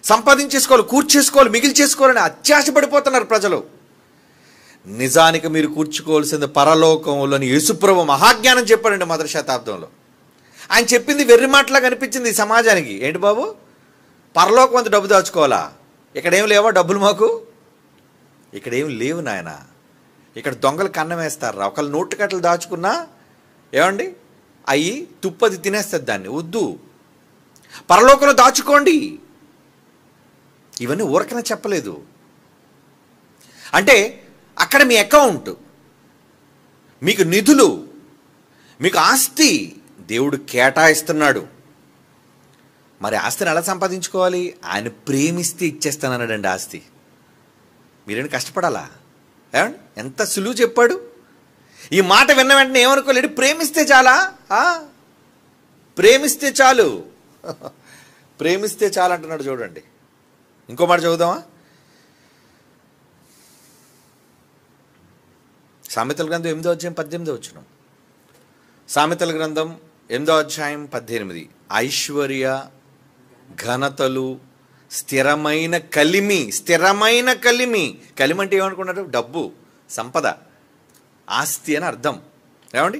సంపాదించేసుకోవాలి, కూర్చేసుకోవాలి, మిగిలి చేసుకోవాలని అత్యాశ పడిపోతున్నారు ప్రజలు. నిజానికి మీరు కూర్చుకోవాల్సింది పరలోకంలోని యేసుప్రభు మహాజ్ఞానం చెప్పారండి 1వ శతాబ్దంలో. ఆయన చెప్పింది వెర్రి మాటలాగా అనిపించింది ఈ సమాజానికి. ఏంటి బాబు, పరలోకం అంత డబ్బు దాచుకోవాలా? ఇక్కడేం లేవా డబ్బులు మాకు? ఇక్కడేం లేవు నాయన. ఇక్కడ దొంగలు కన్నం వేస్తారా? ఒకళ్ళు నోటు కట్టలు దాచుకున్నా ఏమండి అయ్యి తుప్పది తినేస్తుంది దాన్ని. వద్దు, పరలోకంలో దాచుకోండి. ఇవన్నీ ఊరకనే చెప్పలేదు. అంటే అక్కడ మీ అకౌంట్, మీకు నిధులు, మీకు ఆస్తి దేవుడు కేటాయిస్తున్నాడు. మరి ఆస్తిని ఎలా సంపాదించుకోవాలి? ఆయన ప్రేమిస్తే ఇచ్చేస్తానన్నాడండి ఆస్తి. మీరేంటి కష్టపడాలా? ఏమండి ఎంత సులువు చెప్పాడు. ఈ మాట విన్న వెంటనే ఏమనుకోలేడు, ప్రేమిస్తే చాలా, ప్రేమిస్తే చాలు, ప్రేమిస్తే చాలు అంటున్నాడు. చూడండి ఇంకో మాట చదువుదామా? సామెతల గ్రంథం 8వ అధ్యాయం 18వ వచనం. సామెతల గ్రంథం 8వ అధ్యాయం 18. ఐశ్వర్య ఘనతలు స్థిరమైన కలిమి. స్థిరమైన కలిమి. కలిమి అంటే ఏమనుకున్నారు? డబ్బు, సంపద, ఆస్తి అని అర్థం. ఏమండి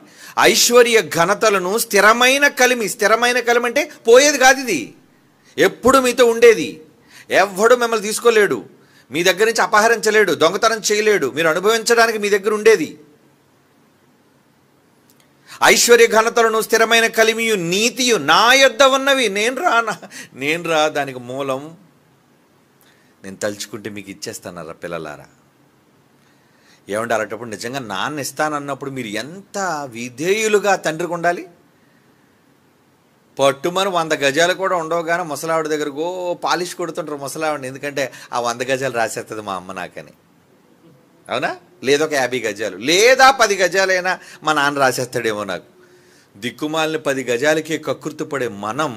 ఐశ్వర్య ఘనతలను స్థిరమైన కలిమి. స్థిరమైన కలిమి అంటే పోయేది కాదు, ఇది ఎప్పుడు మీతో ఉండేది. ఎవ్వడు మిమ్మల్ని తీసుకోలేడు. మీ దగ్గర నుంచి అపహరించలేడు, దొంగతనం చేయలేడు. మీరు అనుభవించడానికి మీ దగ్గర ఉండేది. ఐశ్వర్య ఘనతలను, స్థిరమైన కలిమియు, నీతియు నా యొద్ద ఉన్నవి. నేను రా దానికి మూలం. నేను తలుచుకుంటే మీకు ఇచ్చేస్తానరా పిల్లలారా. ఏమంటే అలాంటప్పుడు నిజంగా నాన్న ఇస్తానన్నప్పుడు మీరు ఎంత విధేయులుగా తండ్రికి ఉండాలి. పట్టుమని 100 గజాలు కూడా ఉండవు, కానీ ముసలావిడ దగ్గరకు పాలిష్ కొడుతుంటారు ముసలావిడని. ఎందుకంటే ఆ 100 గజాలు రాసేస్తుంది మా అమ్మ నాకని. అవునా? లేదా ఒక 50 గజాలు, లేదా 10 గజాలైనా మా నాన్న రాసేస్తాడేమో నాకు. దిక్కుమాలిన 10 గజాలకే కకృతిపడే మనం,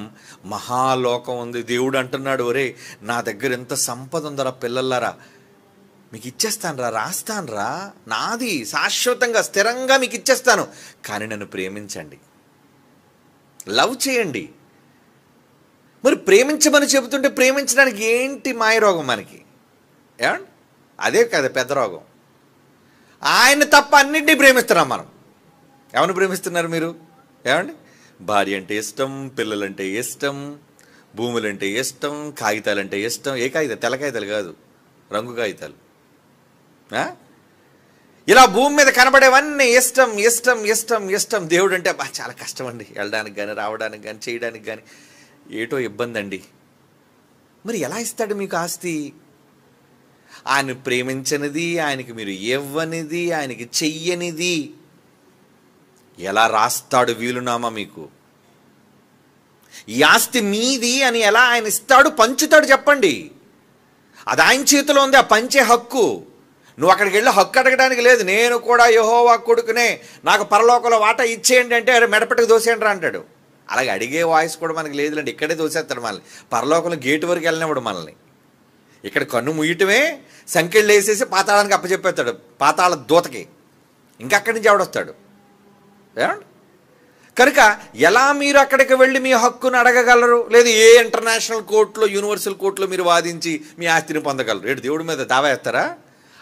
మహాలోకం ఉంది. దేవుడు అంటున్నాడు, ఒరే నా దగ్గర ఎంత సంపద ఉందరా పిల్లలారా, మీకు ఇచ్చేస్తాను రా, రాస్తాను రా, నాది శాశ్వతంగా స్థిరంగా మీకు ఇచ్చేస్తాను. కానీ నన్ను ప్రేమించండి, లవ్ చేయండి. మరి ప్రేమించమని చెబుతుంటే ప్రేమించడానికి ఏంటి మాయరోగం మనకి? ఏమండి? అదే కదా పెద్ద రోగం. ఆయన తప్ప అన్నింటినీ ప్రేమిస్తున్నాం మనం. ఎవరిని ప్రేమిస్తున్నారు మీరు? ఏమండి? భార్య అంటే ఇష్టం, పిల్లలంటే ఇష్టం, భూములంటే ఇష్టం, కాగితాలంటే ఇష్టం. ఏ కాగితాలు? తెల్ల కాగితాలు కాదు, రంగు కాగితాలు. ఇలా భూమి మీద కనబడేవన్నీ ఇష్టం ఇష్టం ఇష్టం ఇష్టం. దేవుడు అంటే చాలా కష్టం అండి, వెళ్ళడానికి కానీ రావడానికి కానీ చేయడానికి కానీ ఏటో ఇబ్బంది అండి. మరి ఎలా ఇస్తాడు మీకు ఆస్తి? ఆయన ప్రేమించనిది, ఆయనకి మీరు ఇవ్వనిది, ఆయనకి చెయ్యనిది ఎలా రాస్తాడు వీలునామా మీకు? ఈ ఆస్తి మీది అని ఎలా ఆయన ఇస్తాడు, పంచుతాడు చెప్పండి. అది ఆయన చేతిలో ఉంది, ఆ పంచే హక్కు. నువ్వు అక్కడికి వెళ్ళి హక్కు అడగడానికి లేదు. నేను కూడా యెహోవా కొడుకునే, నాకు పరలోకంలో వాటా ఇచ్చేయండి అంటే అరే మెడపెట్టుకు దోసేయండి రా అంటాడు. అలాగే అడిగే వాయిస్ కూడా మనకి లేదులేండి. ఇక్కడే దోసేస్తాడు మనల్ని. పరలోకంలో గేటు వరకు వెళ్ళినప్పుడు మనల్ని ఇక్కడ కన్ను ముయ్యటమే, సంకెళ్ళు వేసేసి పాతాళానికి అప్పచెప్పేస్తాడు, పాతాళ దూతకి. ఇంకా అక్కడి నుంచి ఎవడొస్తాడు? ఏమండి? కనుక ఎలా మీరు అక్కడికి వెళ్ళి మీ హక్కును అడగగలరు? లేదు ఏ ఇంటర్నేషనల్ కోర్టులో, యూనివర్సల్ కోర్టులో మీరు వాదించి మీ ఆస్తిని పొందగలరు? ఏంటి దేవుడి మీద దావా వేస్తారా?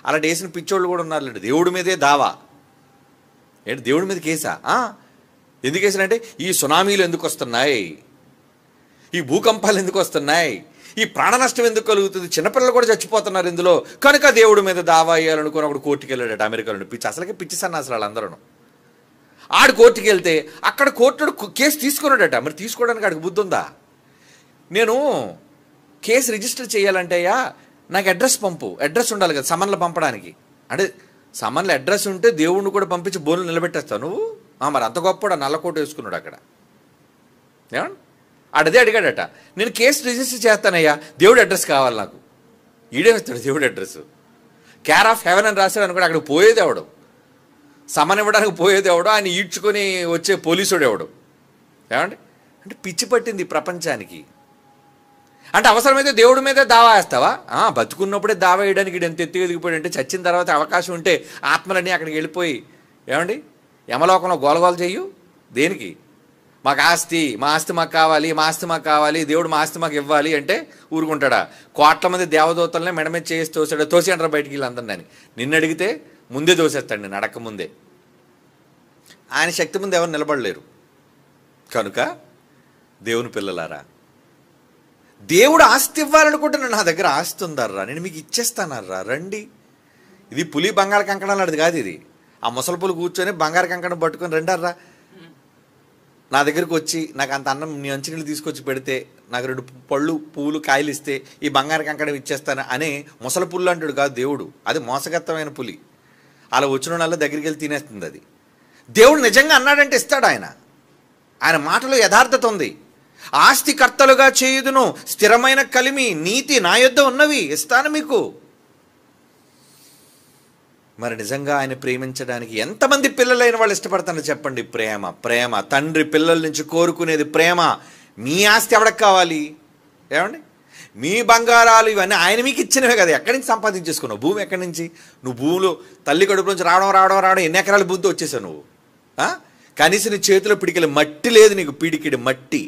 అలాంటి వేసిన పిచ్చోళ్ళు కూడా ఉన్నారు లేండి. దేవుడి మీదే దావా. ఏంటి దేవుడి మీద కేసా? ఎందుకు వేసానంటే ఈ సునామీలు ఎందుకు వస్తున్నాయి, ఈ భూకంపాలు ఎందుకు వస్తున్నాయి, ఈ ప్రాణ నష్టం ఎందుకు కలుగుతుంది, చిన్నపిల్లలు కూడా చచ్చిపోతున్నారు ఇందులో, కనుక దేవుడి మీద దావా వేయాలనుకుని అప్పుడు కోర్టుకి వెళ్ళాడట. అమెరికాలో పిచ్చి, అసలుకే పిచ్చి సన్నాసులు వాళ్ళందరూ. ఆడు కోర్టుకి వెళ్తే అక్కడ కోర్టుడు కేసు తీసుకున్నాడట. మరి తీసుకోవడానికి ఆడికి బుద్ధి ఉందా? నేను కేసు రిజిస్టర్ చేయాలంటే అయ్యా నాకు అడ్రస్ పంపు, అడ్రస్ ఉండాలి కదా సమన్లు పంపడానికి. అంటే సమన్లు అడ్రస్ ఉంటే దేవుడిని కూడా పంపించి బోన్లు నిలబెట్టేస్తావు నువ్వు. మరి అంత గొప్ప నల్లకోట వేసుకున్నాడు అక్కడ. ఏమండి? అదే అడిగాడట, నేను కేసు రిజిస్టర్ చేస్తానయ్యా, దేవుడి అడ్రస్ కావాలి నాకు. ఈడేమిస్తాడు దేవుడి అడ్రస్? కేర్ ఆఫ్ హెవెన్ అని రాశాడు అనుకోండి. అక్కడికి పోయేది ఎవడు? సమన్ ఇవ్వడానికి పోయేది ఎవడో, ఆయన ఈడ్చుకొని వచ్చే పోలీసుడు ఎవడు? ఏమండి? అంటే పిచ్చి పట్టింది ప్రపంచానికి. అంటే అవసరమైతే దేవుడి మీదే దావా వేస్తావా? బతుకున్నప్పుడే దావా వేయడానికి ఎంత ఎత్తుగా ఎదిగిపోయాడు అంటే, చచ్చిన తర్వాత అవకాశం ఉంటే ఆత్మలన్నీ అక్కడికి వెళ్ళిపోయి ఏమండి యమలోకంలో గోలగోల చెయ్యు. దేనికి? మాకు ఆస్తి, మా ఆస్తి మాకు కావాలి, మా ఆస్తి మాకు కావాలి, దేవుడు మా ఆస్తి మాకు ఇవ్వాలి అంటే ఊరుకుంటాడా? కోట్ల మంది దేవదూతలనే మెడ మీద చేసి తోసేయంటారా బయటికి వీళ్ళందరినీ. నిన్ను అడిగితే ముందే తోసేస్తాడు, నేను అడక్క ముందే. ఆయన శక్తి ముందు ఎవరు నిలబడలేరు. కనుక దేవుని పిల్లలారా, దేవుడు ఆస్తి ఇవ్వాలనుకుంటున్నా, నా దగ్గర ఆస్తి ఉందర్రా, నేను మీకు ఇచ్చేస్తానర్రా, రండి. ఇది పులి బంగారు కంకణం లాంటిది కాదు. ఇది ఆ ముసలి పులి కూర్చొని బంగారు కంకణం పట్టుకొని రండర్రా నా దగ్గరికి వచ్చి నాకు అంత అన్నం నీ అంచునీళ్ళు తీసుకొచ్చి పెడితే, నాకు 2 పళ్ళు పువ్వులు కాయలు ఇస్తే ఈ బంగారు కంకణం ఇచ్చేస్తాను అనే ముసలి పుల్లు అంటాడు కాదు దేవుడు. అది మోసగత్తమైన పులి. అలా వచ్చిన వాళ్ళ దగ్గరికి వెళ్ళి తినేస్తుంది అది. దేవుడు నిజంగా అన్నాడంటే ఇస్తాడు. ఆయన మాటలో యథార్థత ఉంది. ఆస్తికర్తలుగా చేయుదును, స్థిరమైన కలిమి, నీతి నా యొద్ద ఉన్నవి, ఇస్తాను మీకు. మరి నిజంగా ఆయన ప్రేమించడానికి ఎంతమంది పిల్లలైన వాళ్ళు ఇష్టపడతారో చెప్పండి. ప్రేమ, ప్రేమ. తండ్రి పిల్లల నుంచి కోరుకునేది ప్రేమ. మీ ఆస్తి ఎవరికి కావాలి? ఏమండి? మీ బంగారాలు ఇవన్నీ ఆయన మీకు ఇచ్చినవే కదా. ఎక్కడి నుంచి సంపాదించేసుకున్నావు? భూమి ఎక్కడి నుంచి? నువ్వు భూమిలో తల్లి కడుపు నుంచి రావడం ఎన్ని ఎకరాల భూమితో వచ్చేసావు నువ్వు. కనీసం నీ చేతిలో పిడికిలి మట్టి లేదు నీకు, పిడికిడి మట్టి.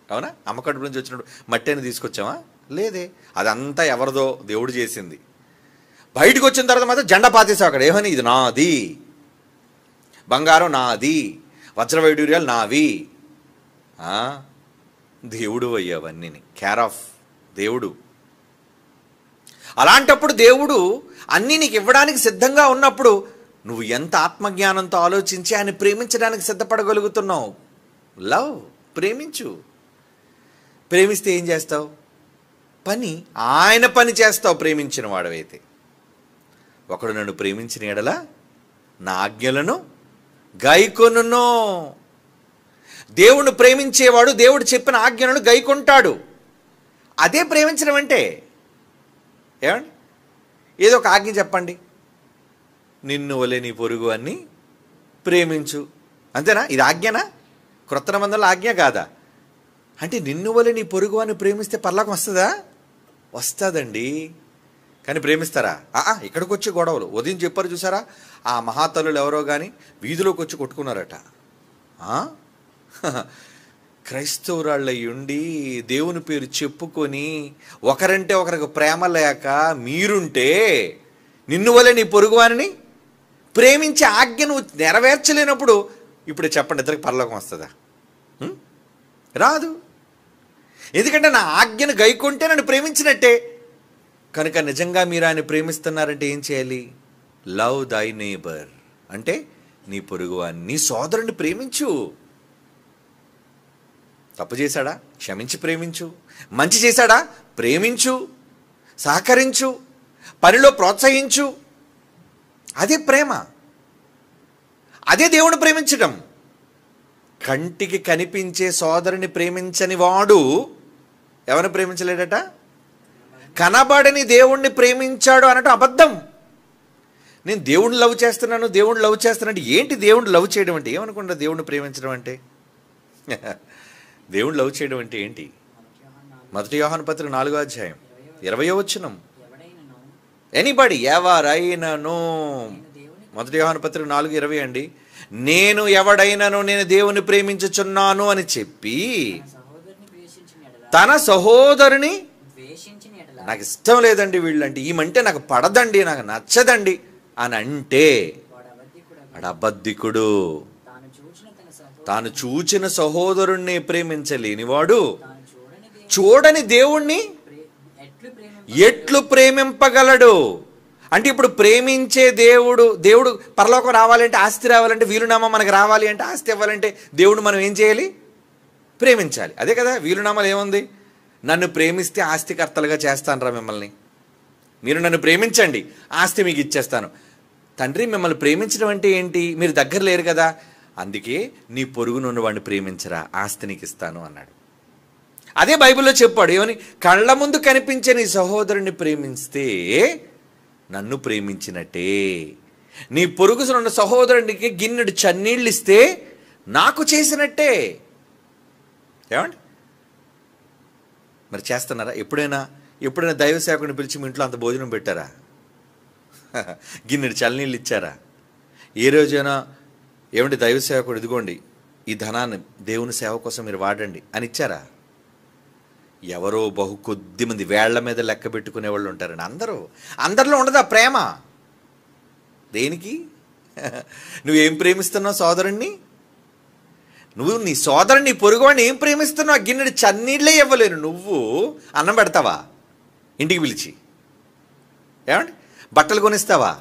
అవునా? అమ్మ కడుపు నుంచి వచ్చినప్పుడు మట్టి అని తీసుకొచ్చావా? లేదే. అదంతా ఎవరిదో, దేవుడు చేసింది. బయటకు వచ్చిన తర్వాత మాత్రం జెండా పాతేసావు అక్కడ. ఏమని? ఇది నాది, బంగారం నాది, వజ్రవైడూర్యాలు నావి. దేవుడు అయ్యావన్నీ, కేర్ ఆఫ్ దేవుడు. అలాంటప్పుడు దేవుడు అన్నీ నీకు ఇవ్వడానికి సిద్ధంగా ఉన్నప్పుడు నువ్వు ఎంత ఆత్మజ్ఞానంతో ఆలోచించి ఆయన ప్రేమించడానికి సిద్ధపడగలుగుతున్నావు? లవ్, ప్రేమించు. ప్రేమిస్తే ఏం చేస్తావు? ఆయన పని చేస్తావు ప్రేమించిన వాడవైతే. ఒకడు నన్ను ప్రేమించిన ఎడల నా ఆజ్ఞలను గైకొనును. దేవుణ్ణి ప్రేమించేవాడు దేవుడు చెప్పిన ఆజ్ఞలను గైకొంటాడు. అదే ప్రేమించడం అంటే. ఏమండి, ఏదో ఒక ఆజ్ఞ చెప్పండి, నిన్ను వలె నీ పొరుగు అని ప్రేమించు, అంతేనా? ఇది ఆజ్ఞనా? క్రొత్త నిబంధనలో ఆజ్ఞ కాదా? అంటే నిన్ను వలె నీ పొరుగు అని ప్రేమిస్తే పరలోకం వస్తుందా? వస్తుందండి. కానీ ప్రేమిస్తారా? ఇక్కడికి వచ్చి గొడవలు. ఉదయం చెప్పారు చూసారా, ఆ మహాతల్లులు ఎవరో కానీ వీధిలోకి వచ్చి కొట్టుకున్నారట. క్రైస్తవురాళ్ళయ్యుండి దేవుని పేరు చెప్పుకొని ఒకరంటే ఒకరికి ప్రేమ లేక మీరుంటే నిన్ను వలె నీ పొరుగువారిని ప్రేమించే ఆజ్ఞ నువ్వు నెరవేర్చలేనప్పుడు ఇప్పుడు చెప్పండి, ఇద్దరికి పరలోకం వస్తుందా? రాదు. ఎందుకంటే నా ఆజ్ఞను గైకొంటే నన్ను ప్రేమించినట్టే. కనుక నిజంగా మీరు ఆయన ప్రేమిస్తున్నారంటే ఏం చేయాలి? లవ్ దై నేబర్, అంటే నీ పొరుగువాన్ని, నీ సోదరుని ప్రేమించు. తప్పు చేశాడా? క్షమించి ప్రేమించు. మంచి చేశాడా? ప్రేమించు, సహకరించు, పనిలో ప్రోత్సహించు. అదే ప్రేమ, అదే దేవుని ప్రేమించడం. కంటికి కనిపించే సోదరుని ప్రేమించని వాడు ఎవరిని ప్రేమించలేడట? కనబడని దేవుణ్ణి ప్రేమించాడు అనటం అబద్ధం. నేను దేవుణ్ణి లవ్ చేస్తున్నాను, దేవుణ్ణి లవ్ చేస్తున్నాను. ఏంటి దేవుణ్ణి లవ్ చేయడం అంటే? ఏమనుకుంటా దేవుణ్ణి ప్రేమించడం అంటే? దేవుణ్ణి లవ్ చేయడం అంటే ఏంటి? 1 యోహాను పత్రిక 4వ అధ్యాయం 20వ వచనం. ఎనీబడి, ఎవరైనాను. 1 యోహాను పత్రిక 4:20 అండి. నేను ఎవడైనాను నేను దేవుని ప్రేమించుచున్నాను అని చెప్పి తన సహోదరుని నాకు ఇష్టం లేదండి వీళ్ళంటే, ఈమంటే నాకు పడదండి, నాకు నచ్చదండి అని అంటే వాడు అబద్ధికుడు. తాను చూచిన సహోదరుణ్ణి ప్రేమించలేనివాడు చూడని దేవుణ్ణి ఎట్లు ప్రేమింపగలడు? అంటే ఇప్పుడు ప్రేమించే దేవుడు పరలోకం రావాలంటే, ఆస్తి రావాలంటే, వీలునామా మనకు రావాలి అంటే, ఆస్తి ఇవ్వాలంటే దేవుడు మనం ఏం చేయాలి? ప్రేమించాలి. అదే కదా వీలునామాలు. ఏముంది? నన్ను ప్రేమిస్తే ఆస్తికర్తలుగా చేస్తానురా మిమ్మల్ని, మీరు నన్ను ప్రేమించండి, ఆస్తి మీకు ఇచ్చేస్తాను. తండ్రి, మిమ్మల్ని ప్రేమించడం అంటే ఏంటి? మీరు దగ్గర లేరు కదా, అందుకే నీ పొరుగునున్న వాడిని ప్రేమించరా, ఆస్తి నీకు ఇస్తాను అన్నాడు. అదే బైబిల్లో చెప్పాడు. ఏమని? కళ్ళ ముందు కనిపించే నీ సహోదరుని ప్రేమిస్తే నన్ను ప్రేమించినట్టే. నీ పొరుగునున్న సహోదరునికి గిన్నెడు చన్నీళ్ళు ఇస్తే నాకు చేసినట్టే. ఏమండి, మరి చేస్తున్నారా? ఎప్పుడైనా దైవ సేవకుని పిలిచి మీ ఇంట్లో అంత భోజనం పెట్టారా? గిన్నెడు చల్లనీళ్ళు ఇచ్చారా? ఏ రోజైనా ఏమంటే దైవ సేవకుడు, ఇదిగోండి ఈ ధనాన్ని దేవుని సేవ కోసం మీరు వాడండి అని ఇచ్చారా? ఎవరో బహు కొద్ది మంది వేళ్ల మీద లెక్క పెట్టుకునే వాళ్ళు ఉంటారండి. అందరిలో ఉండదా ప్రేమ? దేనికి? నువ్వేం ప్రేమిస్తున్నావు సోదరుణ్ణి? నువ్వు నీ సోదరుని, నీ పొరుగువాడిని ఏం ప్రేమిస్తున్నావు? గిన్నెడు చన్నీళ్ళే ఇవ్వలేను, నువ్వు అన్నం పెడతావా ఇంటికి పిలిచి? ఏమండి, బట్టలు కొనిస్తావా?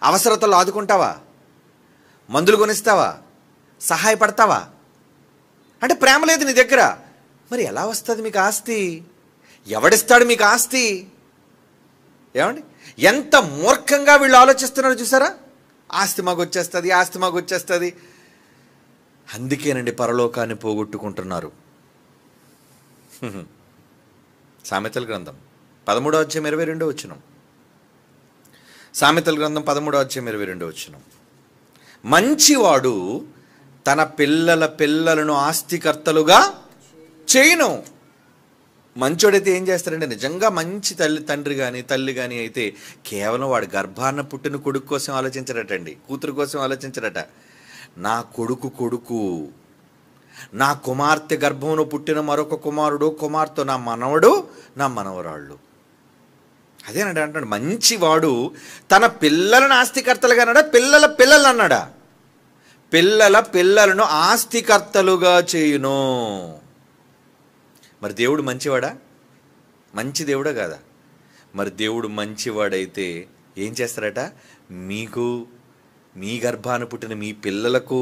అవసరతలు ఆదుకుంటావా? మందులు కొనిస్తావా? సహాయపడతావా? అంటే ప్రేమ లేదు నీ దగ్గర. మరి ఎలా వస్తుంది మీకు ఆస్తి? ఎవడిస్తాడు మీకు ఆస్తి? ఏమండి, ఎంత మూర్ఖంగా వీళ్ళు ఆలోచిస్తున్నారు చూసారా? ఆస్తి మాకు వచ్చేస్తుంది, ఆస్తి మాకు వచ్చేస్తుంది. అందుకేనండి పరలోకాన్ని పోగొట్టుకుంటున్నారు. సామెతల గ్రంథం 13వ అధ్యాయం 22వ వచనం. సామెతల గ్రంథం 13వ అధ్యాయం 22వ వచనం. మంచివాడు తన పిల్లలను ఆస్తికర్తలుగా చేయను. మంచోడైతే ఏం చేస్తారంటే, నిజంగా మంచి తండ్రి కానీ తల్లి కానీ అయితే కేవలం వాడి గర్భాన పుట్టిన కొడుకు కోసం ఆలోచించరటండి, కూతురు కోసం ఆలోచించరట. నా కొడుకు, నా కుమార్తె గర్భంలో పుట్టిన మరొక కుమారుడు కుమార్తె, నా మనవడు నా మనవరాళ్ళు. అదేనండి అంటాడు, మంచివాడు తన పిల్లలను ఆస్తికర్తలుగా అన్నాడా, పిల్లలను అన్నాడా? పిల్లలను ఆస్తికర్తలుగా చేయును. మరి దేవుడు మంచివాడా? మంచి దేవుడా కాదా? మరి దేవుడు మంచివాడైతే ఏం చేస్తారట? మీకు, మీ గర్భాన పుట్టిన మీ పిల్లలకు,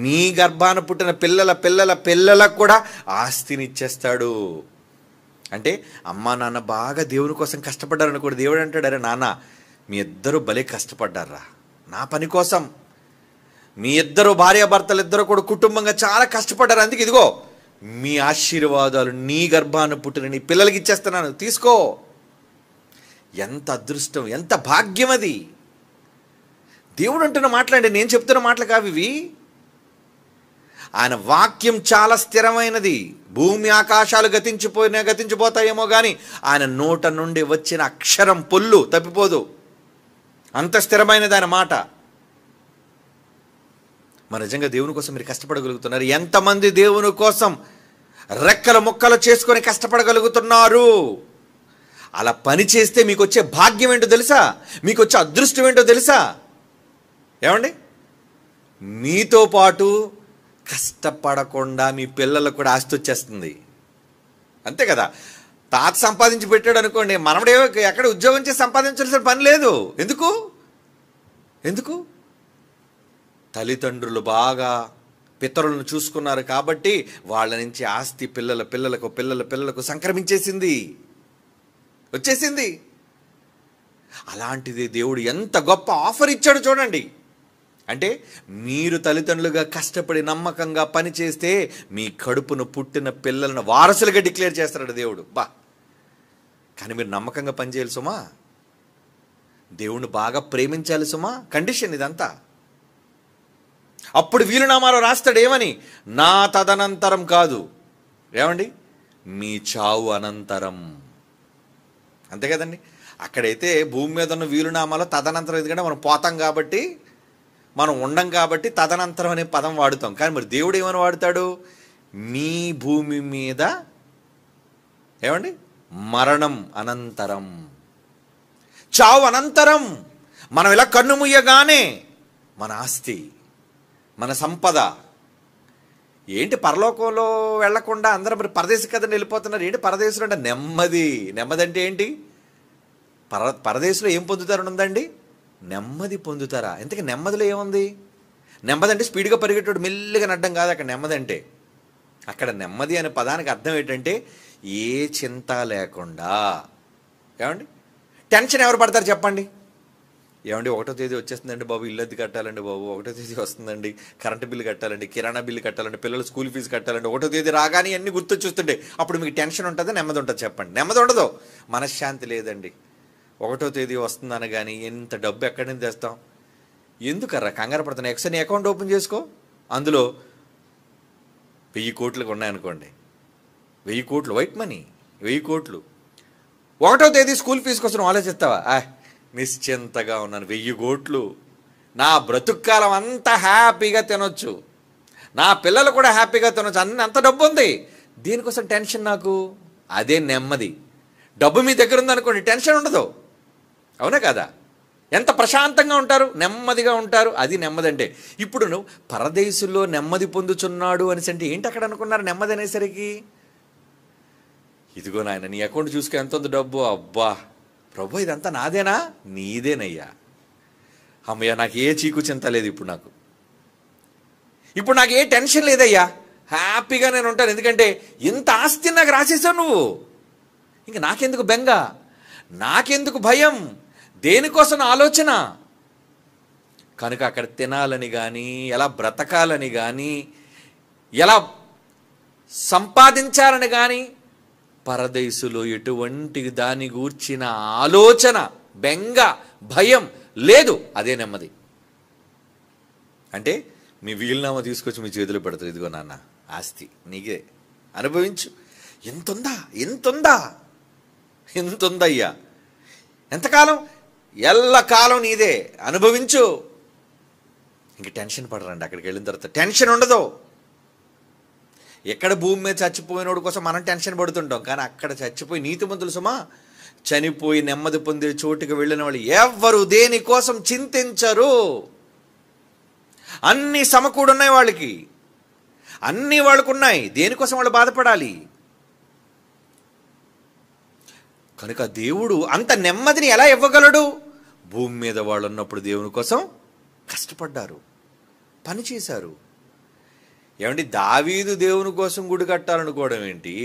మీ గర్భాన పుట్టిన పిల్లల పిల్లల పిల్లలకు కూడా ఆస్తిని ఇచ్చేస్తాడు. అంటే అమ్మా నాన్న బాగా దేవుని కోసం కష్టపడ్డారనుకోండి, దేవుడు అంటాడు, అరే నాన్న మీ ఇద్దరు భలే కష్టపడ్డారా నా పని కోసం, మీ ఇద్దరు భార్యాభర్తలు ఇద్దరు కూడా కుటుంబంగా చాలా కష్టపడ్డారు, అందుకే ఇదిగో మీ ఆశీర్వాదాలు నీ గర్భాన పుట్టిన నీ పిల్లలకి ఇచ్చేస్తున్నాను, తీసుకో. ఎంత అదృష్టం, ఎంత భాగ్యం అది. దేవుడు అంటున్న మాటలండి, నేను చెప్తున్న మాటలు కావు ఇవి. ఆయన వాక్యం చాలా స్థిరమైనది. భూమి ఆకాశాలు గతించిపోతాయేమో కానీ ఆయన నోట నుండి వచ్చిన అక్షరం పొల్లు తప్పిపోదు. అంత స్థిరమైనది ఆయన మాట. మరి నిజంగా దేవుని కోసం మీరు కష్టపడగలుగుతున్నారు? ఎంతమంది దేవుని కోసం రెక్కల ముక్కలు చేసుకొని కష్టపడగలుగుతున్నారు? అలా పని చేస్తే మీకు వచ్చే భాగ్యం ఏంటో తెలుసా? మీకు వచ్చే అదృష్టం ఏంటో తెలుసా? ఏమండి, మీతో పాటు కష్టపడకుండా మీ పిల్లలకు కూడా ఆస్తి వచ్చేస్తుంది. అంతే కదా. తాత సంపాదించి పెట్టాడు అనుకోండి, మనవడే ఎక్కడ ఉద్యోగం చేసి సంపాదించాల్సిన పని లేదు. ఎందుకు? తల్లిదండ్రులు బాగా పితరులను చూసుకున్నారు కాబట్టి వాళ్ళ నుంచి ఆస్తి పిల్లల పిల్లలకు సంక్రమించేసింది, వచ్చేసింది. అలాంటిది దేవుడు ఎంత గొప్ప ఆఫర్ ఇచ్చాడు చూడండి. అంటే మీరు తల్లిదండ్రులుగా కష్టపడి నమ్మకంగా పనిచేస్తే మీ కడుపును పుట్టిన పిల్లలను వారసులుగా డిక్లేర్ చేస్తాడు దేవుడు. కానీ మీరు నమ్మకంగా పనిచేయాలి సుమా, దేవుణ్ణి బాగా ప్రేమించాలి సుమా. కండిషన్ ఇదంతా. అప్పుడు వీలునామాలో రాస్తాడు ఏమని? నా తదనంతరం కాదు, ఏమండి, మీ చావు అనంతరం. అంతే కదండి. అక్కడైతే భూమి మీద ఉన్న వీలునామాలో తదనంతరం, ఎందుకంటే మనం పోతాం కాబట్టి, మనం ఉండం కాబట్టి తదనంతరం అనే పదం వాడుతాం. కానీ మరి దేవుడు ఏమని వాడతాడు? మీ భూమి మీద ఏమండి మరణం అనంతరం, చావు అనంతరం. మనం ఇలా కన్ను ముయ్యగానే మన ఆస్తి, మన సంపద ఏంటి, పరలోకంలో వెళ్లకుండా అందరూ మరి పరదేశం కదండి వెళ్ళిపోతున్నారు. ఏంటి పరదేశంలో అంటే నెమ్మది. నెమ్మది అంటే ఏంటి? పరదేశంలో ఏం పొందుతారని ఉందండి? నెమ్మది పొందుతారా? ఇంతకీ నెమ్మదిలో ఏముంది? నెమ్మది అంటే స్పీడ్గా పరిగెట్టాడు మెల్లిగా నడ్డం కాదు అక్కడ నెమ్మది అంటే. అక్కడ నెమ్మది అనే పదానికి అర్థం ఏంటంటే ఏ చింత లేకుండా. ఏమండి, టెన్షన్ ఎవరు పడతారు చెప్పండి? ఏమండి, 1వ తేదీ వచ్చేస్తుందండి బాబు, ఇల్లు అద్దె కట్టాలండి బాబు, 1వ తేదీ వస్తుందండి, కరెంటు బిల్లు కట్టాలండి, కిరాణా బిల్లు కట్టాలండి, పిల్లలు స్కూల్ ఫీజు కట్టాలండి, 1వ తేదీ రాగానే అన్ని గుర్తొచ్చేస్తుంటే అప్పుడు మీకు టెన్షన్ ఉంటుందా, నెమ్మది ఉంటుంది చెప్పండి? నెమ్మది ఉండదు, మనశ్శాంతి లేదండి. 1వ తేదీ వస్తుందని కానీ ఎంత డబ్బు ఎక్కడి నుంచి తెస్తాం? ఎందుకర్రా కంగారు పడుతున్నా? నీ అకౌంట్ ఓపెన్ చేసుకో, అందులో 1000 కోట్లు ఉన్నాయనుకోండి, 1000 కోట్లు వైట్ మనీ, 1000 కోట్లు. 1వ తేదీ స్కూల్ ఫీజు కోసం ఆలోచిస్తావా? నిశ్చింతగా ఉన్నాను, 1000 కోట్లు, నా బ్రతుక్కాలం అంతా హ్యాపీగా తినొచ్చు, నా పిల్లలు కూడా హ్యాపీగా తినొచ్చు, అంత డబ్బు ఉంది, దీనికోసం టెన్షన్ నాకు? అదే నెమ్మది. డబ్బు మీ దగ్గర ఉందనుకోండి, టెన్షన్ ఉండదు, అవునా కదా? ఎంత ప్రశాంతంగా ఉంటారు, నెమ్మదిగా ఉంటారు. అది నెమ్మది అంటే. ఇప్పుడు నువ్వు పరదేశుల్లో నెమ్మది పొందుచున్నాడు అనేసి అంటే ఏంటి అక్కడ అనుకున్నారు? నెమ్మది అనేసరికి ఇదిగో నాయన నీ అకౌంట్ చూసుకో ఎంత ఉంది డబ్బు, అబ్బా ప్రభు ఇదంతా నాదేనా? నీదేనయ్యా. అమ్మయ్య, నాకు ఏ చీకు చింత లేదు ఇప్పుడు నాకు ఏ టెన్షన్ లేదయ్యా, హ్యాపీగా నేను ఉంటాను. ఎందుకంటే ఇంత ఆస్తి నాకు రాసేసావు నువ్వు, ఇంక నాకెందుకు బెంగ, నాకెందుకు భయం, దేనికోసం ఆలోచన? కనుక అక్కడ తినాలని కానీ, ఎలా బ్రతకాలని కానీ, ఎలా సంపాదించాలని కానీ పరదేశులో ఎటువంటి దాని గూర్చిన ఆలోచన, బెంగ, భయం లేదు. అదే నెమ్మది. అంటే మీ వీలునామా తీసుకొచ్చి మీ చేతిలో పెడతారు, ఇదిగో నాన్న ఆస్తి నీకే, అనుభవించు. ఎంతుందయ్యా, ఎంతకాలం? ఎల్లకాలం నీదే, అనుభవించు. ఇంక టెన్షన్ పడరండి. అక్కడికి వెళ్ళిన తర్వాత టెన్షన్ ఉండదు. ఎక్కడ భూమి మీద చచ్చిపోయినోడు కోసం మనం టెన్షన్ పడుతుంటాం, కానీ అక్కడ చచ్చిపోయి నీతిమంతులు సుమా, చనిపోయి నెమ్మది పొందే చోటుకి వెళ్ళిన వాళ్ళు ఎవ్వరు దేనికోసం చింతించరు. అన్నీ సమకూడున్నాయి వాళ్ళకి, అన్నీ వాళ్ళకున్నాయి, దేనికోసం వాళ్ళు బాధపడాలి? కనుక దేవుడు అంత నెమ్మదిని ఎలా ఇవ్వగలడు? భూమి మీద వాళ్ళు ఉన్నప్పుడు దేవుని కోసం కష్టపడ్డారు, పనిచేశారు. ఏమండి, దావీదు దేవుని కోసం గుడి కట్టాలనుకోవడం ఏంటి?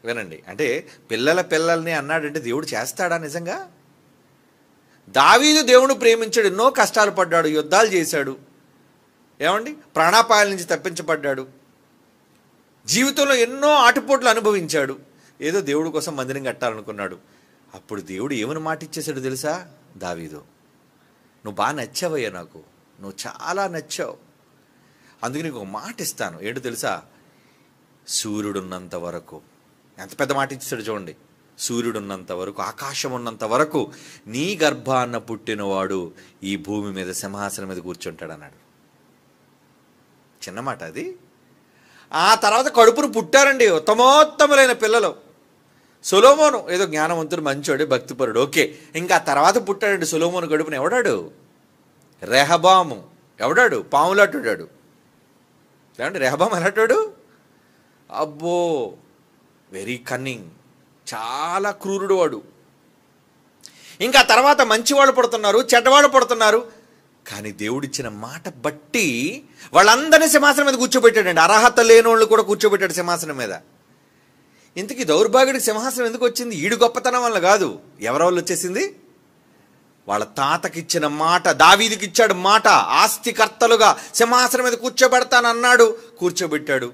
వినండి, అంటే పిల్లల్ని అన్నాడంటే దేవుడు చేస్తాడా నిజంగా? దావీదు దేవుని ప్రేమించాడు, ఎన్నో కష్టాలు పడ్డాడు, యుద్ధాలు చేశాడు, ఏమండి ప్రాణాపాయాల నుంచి తప్పించబడ్డాడు, జీవితంలో ఎన్నో ఆటుపోట్లు అనుభవించాడు. ఏదో దేవుడి కోసం మందిరం కట్టాలనుకున్నాడు. అప్పుడు దేవుడు ఏమని మాట ఇచ్చేశాడు తెలుసా? దావీదు, నువ్వు బాగా నచ్చావయ్యా, నాకు నువ్వు చాలా నచ్చావు, అందుకే నీకు ఒక మాట ఇస్తాను. ఏంటో తెలుసా? సూర్యుడున్నంత వరకు. ఎంత పెద్ద మాట ఇచ్చాడు చూడండి. సూర్యుడున్నంత వరకు, ఆకాశం ఉన్నంత వరకు నీ గర్భాన్న పుట్టినవాడు ఈ భూమి మీద సింహాసనం మీద కూర్చుంటాడు అన్నాడు. చిన్న మాట అది. ఆ తర్వాత కడుపును పుట్టారండి ఉత్తమోత్తములైన పిల్లలు. సొలొమోను ఏదో జ్ఞానవంతుడు, మంచోడు, భక్తిపరుడు, ఓకే. ఇంకా తర్వాత పుట్టాడండి సొలొమోను కడుపును. ఎవడాడు? రెహబాము. ఎవడాడు? పాములాటుడాడు. ఏమండి రెహబాము ఎలాంటాడు? అబ్బో, వెరీ కన్నింగ్, చాలా క్రూరుడు వాడు. ఇంకా తర్వాత మంచివాళ్ళు పడుతున్నారు, చెడ్డవాళ్ళు పడుతున్నారు. కానీ దేవుడిచ్చిన మాట బట్టి వాళ్ళందరినీ సింహాసనం మీద కూర్చోబెట్టాడండి. అర్హత లేని వాళ్ళు కూడా కూర్చోబెట్టాడు సింహాసనం మీద. ఇంతకీ దౌర్భాగ్యుడికి సింహాసనం ఎందుకు వచ్చింది? ఈడు గొప్పతనం వల్ల కాదు. ఎవరి వల్ల వచ్చేసింది? వాళ్ళ తాతకిచ్చిన మాట, దావీదుకి ఇచ్చాడు మాట. ఆస్తికర్తలుగా సింహాసనం మీద కూర్చోబెడతానన్నాడు, కూర్చోబెట్టాడు.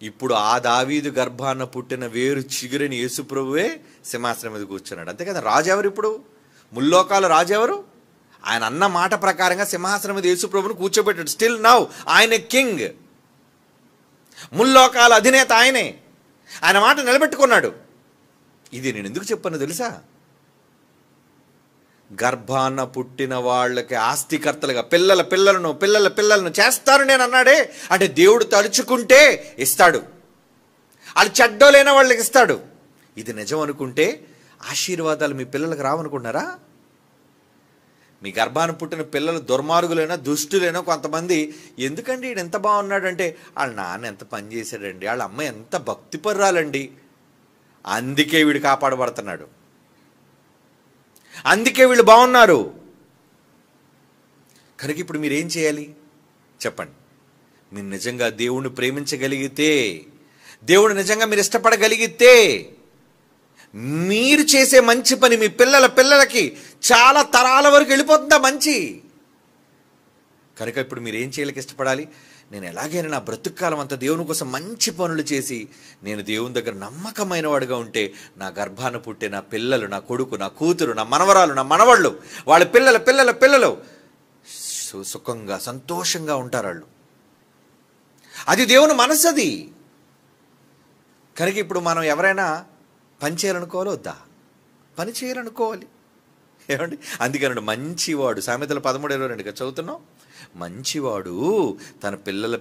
ఇప్పుడు ఆ దావీదు గర్భాన పుట్టిన వేరు చిగురిని యేసుప్రభువే సింహాసనం మీద కూర్చున్నాడు. అంతే కదా. రాజు ఎవరు ఇప్పుడు? ముల్లోకాల రాజు ఎవరు? ఆయన అన్న మాట ప్రకారంగా సింహాసనం మీద యేసుప్రభుని కూర్చోబెట్టాడు. స్టిల్ నౌ ఆయన కింగ్, ముల్లోకాల అధినేత ఆయనే. ఆయన మాట నిలబెట్టుకున్నాడు. ఇది నేను ఎందుకు చెప్పాను తెలుసా? గర్భాన పుట్టిన వాళ్ళకి ఆస్తికర్తలుగా పిల్లలను చేస్తారు నేను అన్నాడే, అంటే దేవుడు తలుచుకుంటే ఇస్తాడు. వాళ్ళు చెడ్డోలైన వాళ్ళకి ఇస్తాడు. ఇది నిజం అనుకుంటే ఆశీర్వాదాలు మీ పిల్లలకు రావనుకుంటున్నారా? మీ గర్భాన పుట్టిన పిల్లలు దుర్మార్గులైనా దుష్టులైనా కొంతమంది, ఎందుకండి వీడు ఎంత బాగున్నాడంటే వాళ్ళ నాన్న ఎంత పని చేశాడండి, వాళ్ళ అమ్మ ఎంత భక్తిపర్రాలండి, అందుకే వీడు కాపాడబడుతున్నాడు, అందుకే వీళ్ళు బాగున్నారు. కనుక ఇప్పుడు మీరేం చేయాలి చెప్పండి? మీరు నిజంగా దేవుణ్ణి ప్రేమించగలిగితే, దేవుడు నిజంగా మీరు ఇష్టపడగలిగితే, మీరు చేసే మంచి పని మీ పిల్లలకి చాలా తరాల వరకు వెళ్ళిపోతుందా మంచి. కనుక ఇప్పుడు మీరు ఏం చేయలేక ఇష్టపడాలి? నేను ఎలాగైనా నా బ్రతుక్కాలం అంతా దేవుని కోసం మంచి పనులు చేసి నేను దేవుని దగ్గర నమ్మకమైన వాడుగా ఉంటే నా గర్భాన పుట్టే నా పిల్లలు, నా కొడుకు, నా కూతురు, నా మనవరాలు, నా మనవళ్ళు, వాళ్ళ పిల్లలు సుఖంగా సంతోషంగా ఉంటారు వాళ్ళు. అది దేవుని మనసు అది. కనుక ఇప్పుడు మనం ఎవరైనా పని చేయాలనుకోవాలి వద్దా? పని చేయాలనుకోవాలి. ఏమండి, అందుకనండి మంచివాడు, సామెతలు 13:22 చదువుతున్నాం. మంచివాడు తన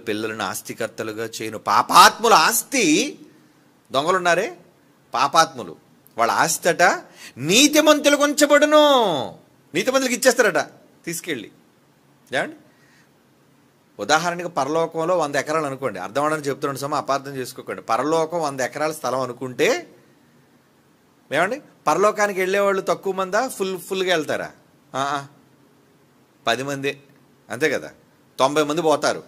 పిల్లలను ఆస్తికర్తలుగా చేయను. పాపాత్ముల ఆస్తి, దొంగలున్నారే పాపాత్ములు, వాళ్ళ ఆస్తి అట నీతిమంతులకు ఉంచబడును. నీతిమంతులకు ఇచ్చేస్తారట తీసుకెళ్ళి. ఏమండి, ఉదాహరణకి పరలోకంలో 100 ఎకరాలు అనుకోండి, అర్థం అవడానికి చెప్తున్నాను సమా, అపార్థం చేసుకోకండి. పరలోకం 100 ఎకరాల స్థలం అనుకుంటే ఏమండి, పరలోకానికి వెళ్ళేవాళ్ళు తక్కువ మందా ఫుల్గా వెళ్తారా? 10 మంది అంతే కదా. 90 మంది పోతారు.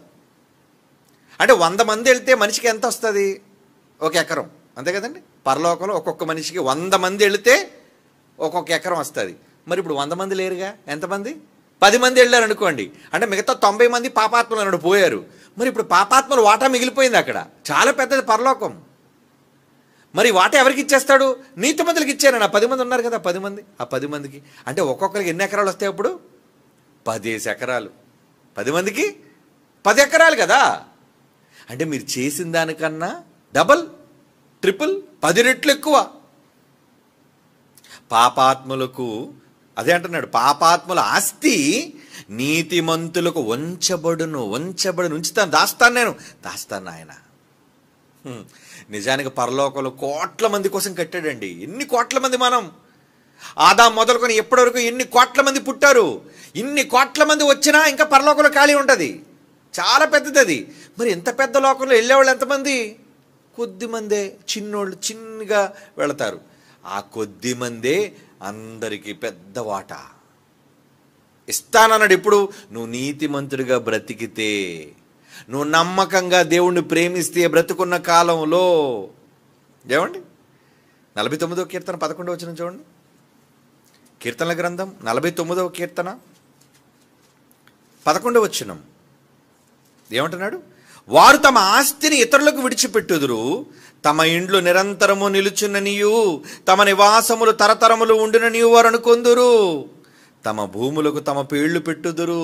అంటే 100 మంది వెళ్తే మనిషికి ఎంత వస్తుంది? 1 ఎకరం అంతే కదండి. పరలోకంలో ఒక్కొక్క మనిషికి 100 మంది వెళితే ఒక్కొక్క ఎకరం వస్తుంది. మరి ఇప్పుడు 100 మంది లేరుగా, ఎంతమంది? 10 మంది వెళ్ళారు అనుకోండి, అంటే మిగతా 90 మంది పాపాత్మలు అన్నాడు పోయారు. మరి ఇప్పుడు పాపాత్మలు వాటా మిగిలిపోయింది అక్కడ. చాలా పెద్దది పరలోకం. మరి వాటా ఎవరికి ఇచ్చేస్తాడు? నీతిమంతులకు ఇచ్చారు. నా 10 మంది ఉన్నారు కదా, 10 మంది, ఆ 10 మందికి అంటే ఒక్కొక్కరికి ఎన్ని ఎకరాలు వస్తాయి అప్పుడు? 10 ఎకరాలు. 10 మందికి 10 ఎకరాలు కదా. అంటే మీరు చేసిన దానికన్నా డబల్, ట్రిపుల్, 10 రెట్లు ఎక్కువ. పాపాత్ములకు అదే అంటున్నాడు, పాపాత్ముల ఆస్తి నీతిమంతులకు ఉంచబడును. ఉంచుతాను, దాస్తాను ఆయన. నిజానికి పరలోకంలో కోట్ల మంది కోసం కట్టాడండి. ఎన్ని కోట్ల మంది? మనం ఆదాం మొదలుకొని ఎప్పటివరకు ఎన్ని కోట్ల మంది పుట్టారు. ఇన్ని కోట్ల మంది వచ్చినా ఇంకా పరలోకంలో ఖాళీ ఉంటుంది. చాలా పెద్దది అది. మరి ఎంత పెద్ద లోకంలో వెళ్ళేవాళ్ళు ఎంతమంది? కొద్ది మందే, చిన్నోళ్ళు చిన్నగా వెళతారు. ఆ కొద్ది మందే అందరికీ పెద్ద వాటా ఇస్తానన్నాడు. ఇప్పుడు నువ్వు నీతిమంతుడిగా బ్రతికితే, నువ్వు నమ్మకంగా దేవుణ్ణి ప్రేమిస్తే బ్రతుకున్న కాలంలో. ఏమండి 49వ కీర్తన 11వ వచనం చూడండి. కీర్తనల గ్రంథం 49వ కీర్తన 11వ వచనం ఏమంటున్నాడు? వారు తమ ఆస్తిని ఇతరులకు విడిచిపెట్టుదురు, తమ ఇండ్లు నిరంతరము నిలుచున్ననియు తమ నివాసములు తరతరములు ఉండుననియు వారు అనుకొందురు. తమ భూములకు తమ పేళ్లు పెట్టుదురు.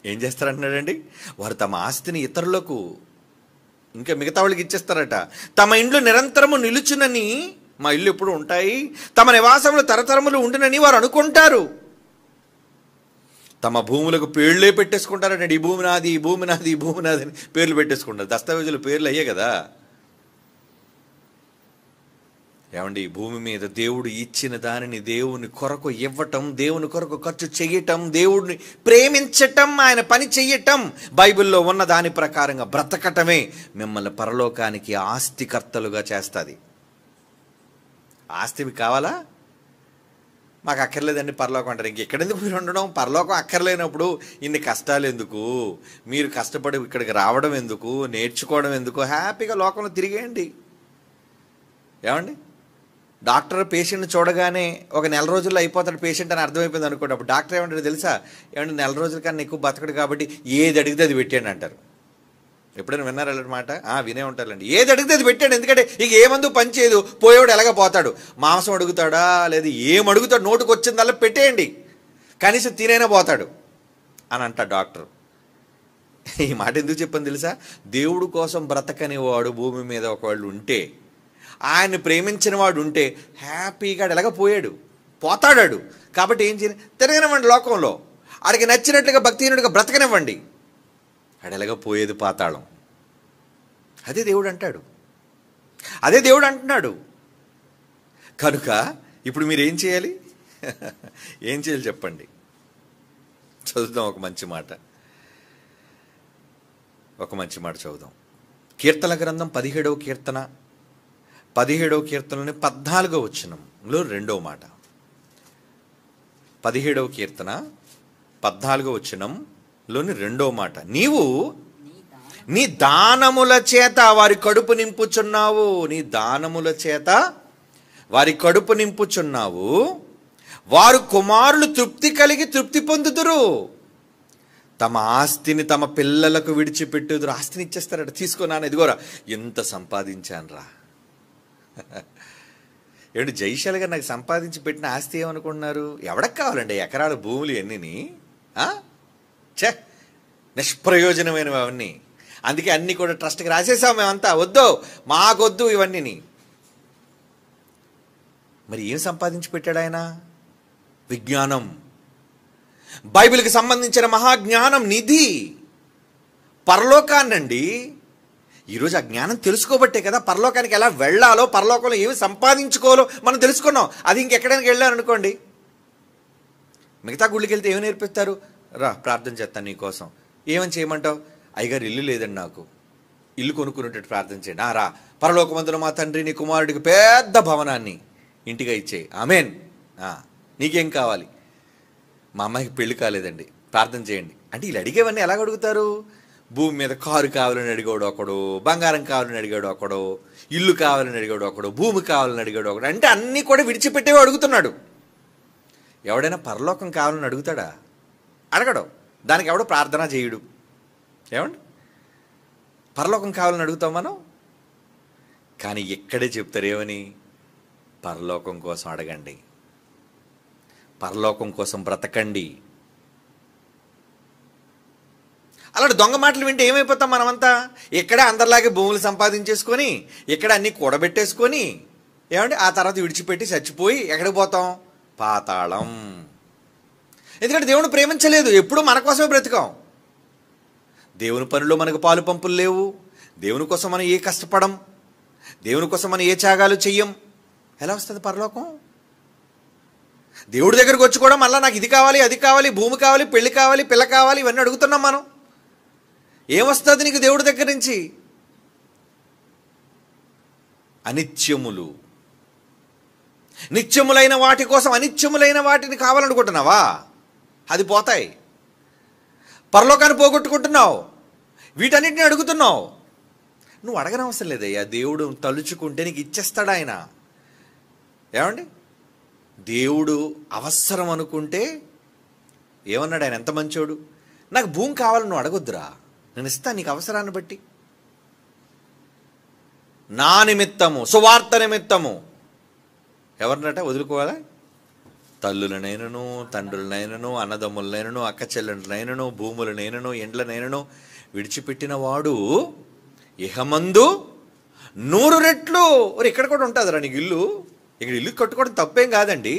ఏం చేస్తారంటున్నాడండి? వారు తమ ఆస్తిని ఇతరులకు, ఇంకా మిగతా వాళ్ళకి ఇచ్చేస్తారట. తమ ఇండ్లు నిరంతరము నిలుచునని, మా ఇల్లు ఎప్పుడు ఉంటాయి, తమ నివాసములు తరతరములు ఉండునని వారు అనుకుంటారు. తమ భూములకు పేర్లే పెట్టేసుకుంటారండి. ఈ భూమి నాది, ఈ భూమి నాది, ఈ భూమి నాది అని పేర్లు పెట్టేసుకుంటారు. దస్తావేజులు పేర్లు అయ్యే కదా. ఏమండి, భూమి మీద దేవుడు ఇచ్చిన దానిని దేవుని కొరకు ఇవ్వటం, దేవుని కొరకు ఖర్చు చేయటం, దేవుడిని ప్రేమించటం, ఆయన పని చెయ్యటం, బైబిల్లో ఉన్న దాని ప్రకారంగా బ్రతకటమే మిమ్మల్ని పరలోకానికి ఆస్తికర్తలుగా చేస్తుంది. ఆస్తి కావాలా? మాకు అక్కర్లేదండి పరలోకం అంటారు. ఇంకెక్కడెందుకు మీరు ఉండడం? పరలోకం అక్కర్లేనప్పుడు ఇన్ని కష్టాలు ఎందుకు? మీరు కష్టపడి ఇక్కడికి రావడం ఎందుకు? నేర్చుకోవడం ఎందుకు? హ్యాపీగా లోకంలో తిరిగేయండి. ఏమండి, డాక్టర్ పేషెంట్ని చూడగానే ఒక నెల రోజుల్లో అయిపోతాడు పేషెంట్ అని అర్థమైపోయింది అనుకోండి. అప్పుడు డాక్టర్ ఏమంటాడు తెలుసా? ఏమంటే నెల రోజుల కన్నా ఎక్కువ బతకడు కాబట్టి ఏది అడిగితే అది పెట్టాడు అంటారు. ఎప్పుడైనా విన్నారా అలాంటి మాట? వినే ఉంటారండి. ఏది అడిగితే అది పెట్టాడు. ఎందుకంటే ఇక ఏమందు పని చేయదు, పోయేవాడు ఎలాగ పోతాడు? మాంసం అడుగుతాడా, లేదా ఏం అడుగుతాడు? నోటుకు వచ్చిందల్లా పెట్టేయండి, కనీసం తినైనా పోతాడు అని అంట డాక్టర్. ఈ మాట ఎందుకు చెప్పని తెలుసా? దేవుడు కోసం బ్రతకని వాడు భూమి మీద ఒకవాళ్ళు ఉంటే, ఆయన్ని ప్రేమించిన వాడు ఉంటే హ్యాపీగా ఎలాగ పోతాడాడు. కాబట్టి ఏం చేయాలి? తిరగనివ్వండి లోకంలో, ఆడికి నచ్చినట్లుగా భక్తిహీనుడిగా బ్రతకనివ్వండి. ఆడెలాగ పోయేది పాతాళం. అదే దేవుడు అంటాడు, అదే దేవుడు అంటున్నాడు. కనుక ఇప్పుడు మీరు ఏం చేయాలి? ఏం చేయాలి చెప్పండి? చదువుదాం ఒక మంచి మాట చదువుదాం. కీర్తన గ్రంథం 17వ కీర్తన 17వ కీర్తనలోని 14వ వచనంలో 2వ మాట. 17వ కీర్తన 14వ వచనంలోని 2వ మాట. నీవు నీ దానముల చేత వారి కడుపు నింపుచున్నావు. నీ దానముల చేత వారి కడుపు నింపుచున్నావు. వారు కుమారులు తృప్తి కలిగి తృప్తి పొందుదురు. తమ ఆస్తిని తమ పిల్లలకు విడిచిపెట్టుదురు. ఆస్తిని ఇచ్చేస్తారట. తీసుకోనాను, ఇదిగోరా ఎంత సంపాదించానురా. ఏమిటి జైశాలిగా నాకు సంపాదించి పెట్టిన ఆస్తి ఏమనుకుంటున్నారు? ఎవడకు కావాలండి ఎకరాల భూములు ఎన్నిని? నిష్ప్రయోజనమైనవి అవన్నీ. అందుకే అన్నీ కూడా ట్రస్ట్కి రాసేసాం మేమంతా. వద్దు, మాకొద్దు ఇవన్నీ. మరి ఏం సంపాదించి పెట్టాడు ఆయన? విజ్ఞానం, బైబిల్కి సంబంధించిన మహాజ్ఞానం, నిధి, పరలోకాన్నండి. ఈరోజు ఆ జ్ఞానం తెలుసుకోబట్టే కదా పరలోకానికి ఎలా వెళ్ళాలో, పరలోకంలో ఏమి సంపాదించుకోవాలో మనం తెలుసుకున్నాం. అది ఇంకెక్కడానికి వెళ్ళారనుకోండి, మిగతా గుళ్ళకి వెళ్తే ఏమి నేర్పిస్తారు? రా ప్రార్థన చేస్తాను నీకోసం. ఏమని చేయమంటావు? అయ్యగారు ఇల్లు లేదండి, నాకు ఇల్లు కొనుక్కునేటట్టు ప్రార్థన చేయండి. రా పరలోకమందున మా తండ్రి నీ కుమారుడికి పెద్ద భవనాన్ని ఇంటిగా ఇచ్చేయి, ఆమేన్. నీకేం కావాలి? మా అమ్మాయికి పెళ్లి కాలేదండి, ప్రార్థన చేయండి అంటే వీళ్ళు అడిగేవన్నీ ఎలాగ అడుగుతారు? భూమి మీద కారు కావాలని అడిగాడు ఒకడు, బంగారం కావాలని అడిగాడు ఒకడు, ఇల్లు కావాలని అడిగాడు ఒకడు, భూమి కావాలని అడిగాడు ఒకడు. అంటే అన్నీ కూడా విడిచిపెట్టేవి అడుగుతున్నాడు. ఎవడైనా పరలోకం కావాలని అడుగుతాడా? అడగడు. దానికి ఎవడో ప్రార్థన చేయుడు. ఏమండి, పరలోకం కావాలని అడుగుతాం మనం. కానీ ఇక్కడే చెప్తారు ఏమని? పరలోకం కోసం అడగండి, పరలోకం కోసం బ్రతకండి. అలాంటి దొంగ మాటలు వింటే ఏమైపోతాం మనమంతా? ఇక్కడే అందరిలాగే భూములు సంపాదించేసుకొని, ఇక్కడ అన్నీ కూడబెట్టేసుకొని, ఏమండి ఆ తర్వాత విడిచిపెట్టి చచ్చిపోయి ఎక్కడికి పోతాం? పాతాళం. ఎందుకంటే దేవుని ప్రేమించలేదు, ఎప్పుడూ మన కోసమే బ్రతికాం. దేవుని పనిలో మనకు పాలు పంపులు లేవు. దేవుని కోసం మనం ఏ కష్టపడం, దేవుని కోసం మనం ఏ త్యాగాలు చెయ్యం. ఎలా వస్తుంది పరలోకం? దేవుడి దగ్గరకు వచ్చి కూడా మళ్ళీ నాకు ఇది కావాలి, అది కావాలి, భూమి కావాలి, పెళ్లి కావాలి, పిల్ల కావాలి, ఇవన్నీ అడుగుతున్నాం మనం. ఏమొస్తుంది నీకు దేవుడి దగ్గర నుంచి? అనిత్యములు, నిత్యములైన వాటి కోసం అనిత్యములైన వాటిని కావాలనుకుంటున్నావా? అది పోతాయి. పరలోకాన్ని పోగొట్టుకుంటున్నావు, వీటన్నిటిని అడుగుతున్నావు. నువ్వు అడగనవసరం లేదయ్యా. దేవుడు తలుచుకుంటే నీకు ఇచ్చేస్తాడు ఆయన. ఏమండి, దేవుడు అవసరం అనుకుంటే ఏమన్నాడు ఆయన? ఎంత మంచోడు. నాకు భూమి కావాలని నువ్వు అడగొద్దురా, నేను ఇస్తాను నీకు అవసరాన్ని బట్టి. నా నిమిత్తము, సువార్త నిమిత్తము ఎవరినట వదులుకోవాలా? తల్లులనైనను, తండ్రులనైనను, అన్నదమ్ములనైనను, అక్క చెల్లెళ్ళనైనను, భూములనైనను, ఎండ్లనైనను విడిచిపెట్టిన వాడు ఇహమందు 100 రెట్లు. ఇక్కడ కూడా ఉంటుందిరా నీకు ఇల్లు. ఇక్కడ ఇల్లు కట్టుకోవడం తప్పేం కాదండి.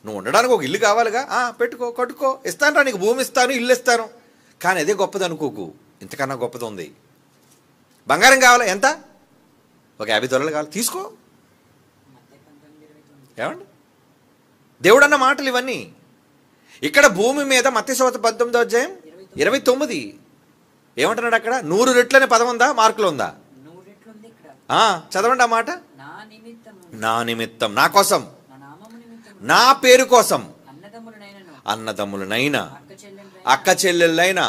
నువ్వు ఉండడానికి ఒక ఇల్లు కావాలిగా, పెట్టుకో, కట్టుకో, ఇస్తాను రా, నీకు భూమి ఇస్తాను, ఇల్లు ఇస్తాను. కానీ అదే గొప్పది అనుకోకు, ఇంతకన్నా గొప్పది ఉంది. బంగారం కావాలా? ఎంత? ఒక 50 తొలలు కావాలి, తీసుకో. ఏమండి, దేవుడు అన్న మాటలు ఇవన్నీ. ఇక్కడ భూమి మీద మత్తయి సువార్త 19:29 ఏమంటున్నాడు? అక్కడ 100 రెట్లు అనే పదం ఉందా? మార్కులు ఉందా? చదవండి ఆ మాట. నా నిమిత్తం, నా కోసం, నా పేరు కోసం అన్నదమ్ములనైనా, అక్క చెల్లెళ్ళైనా,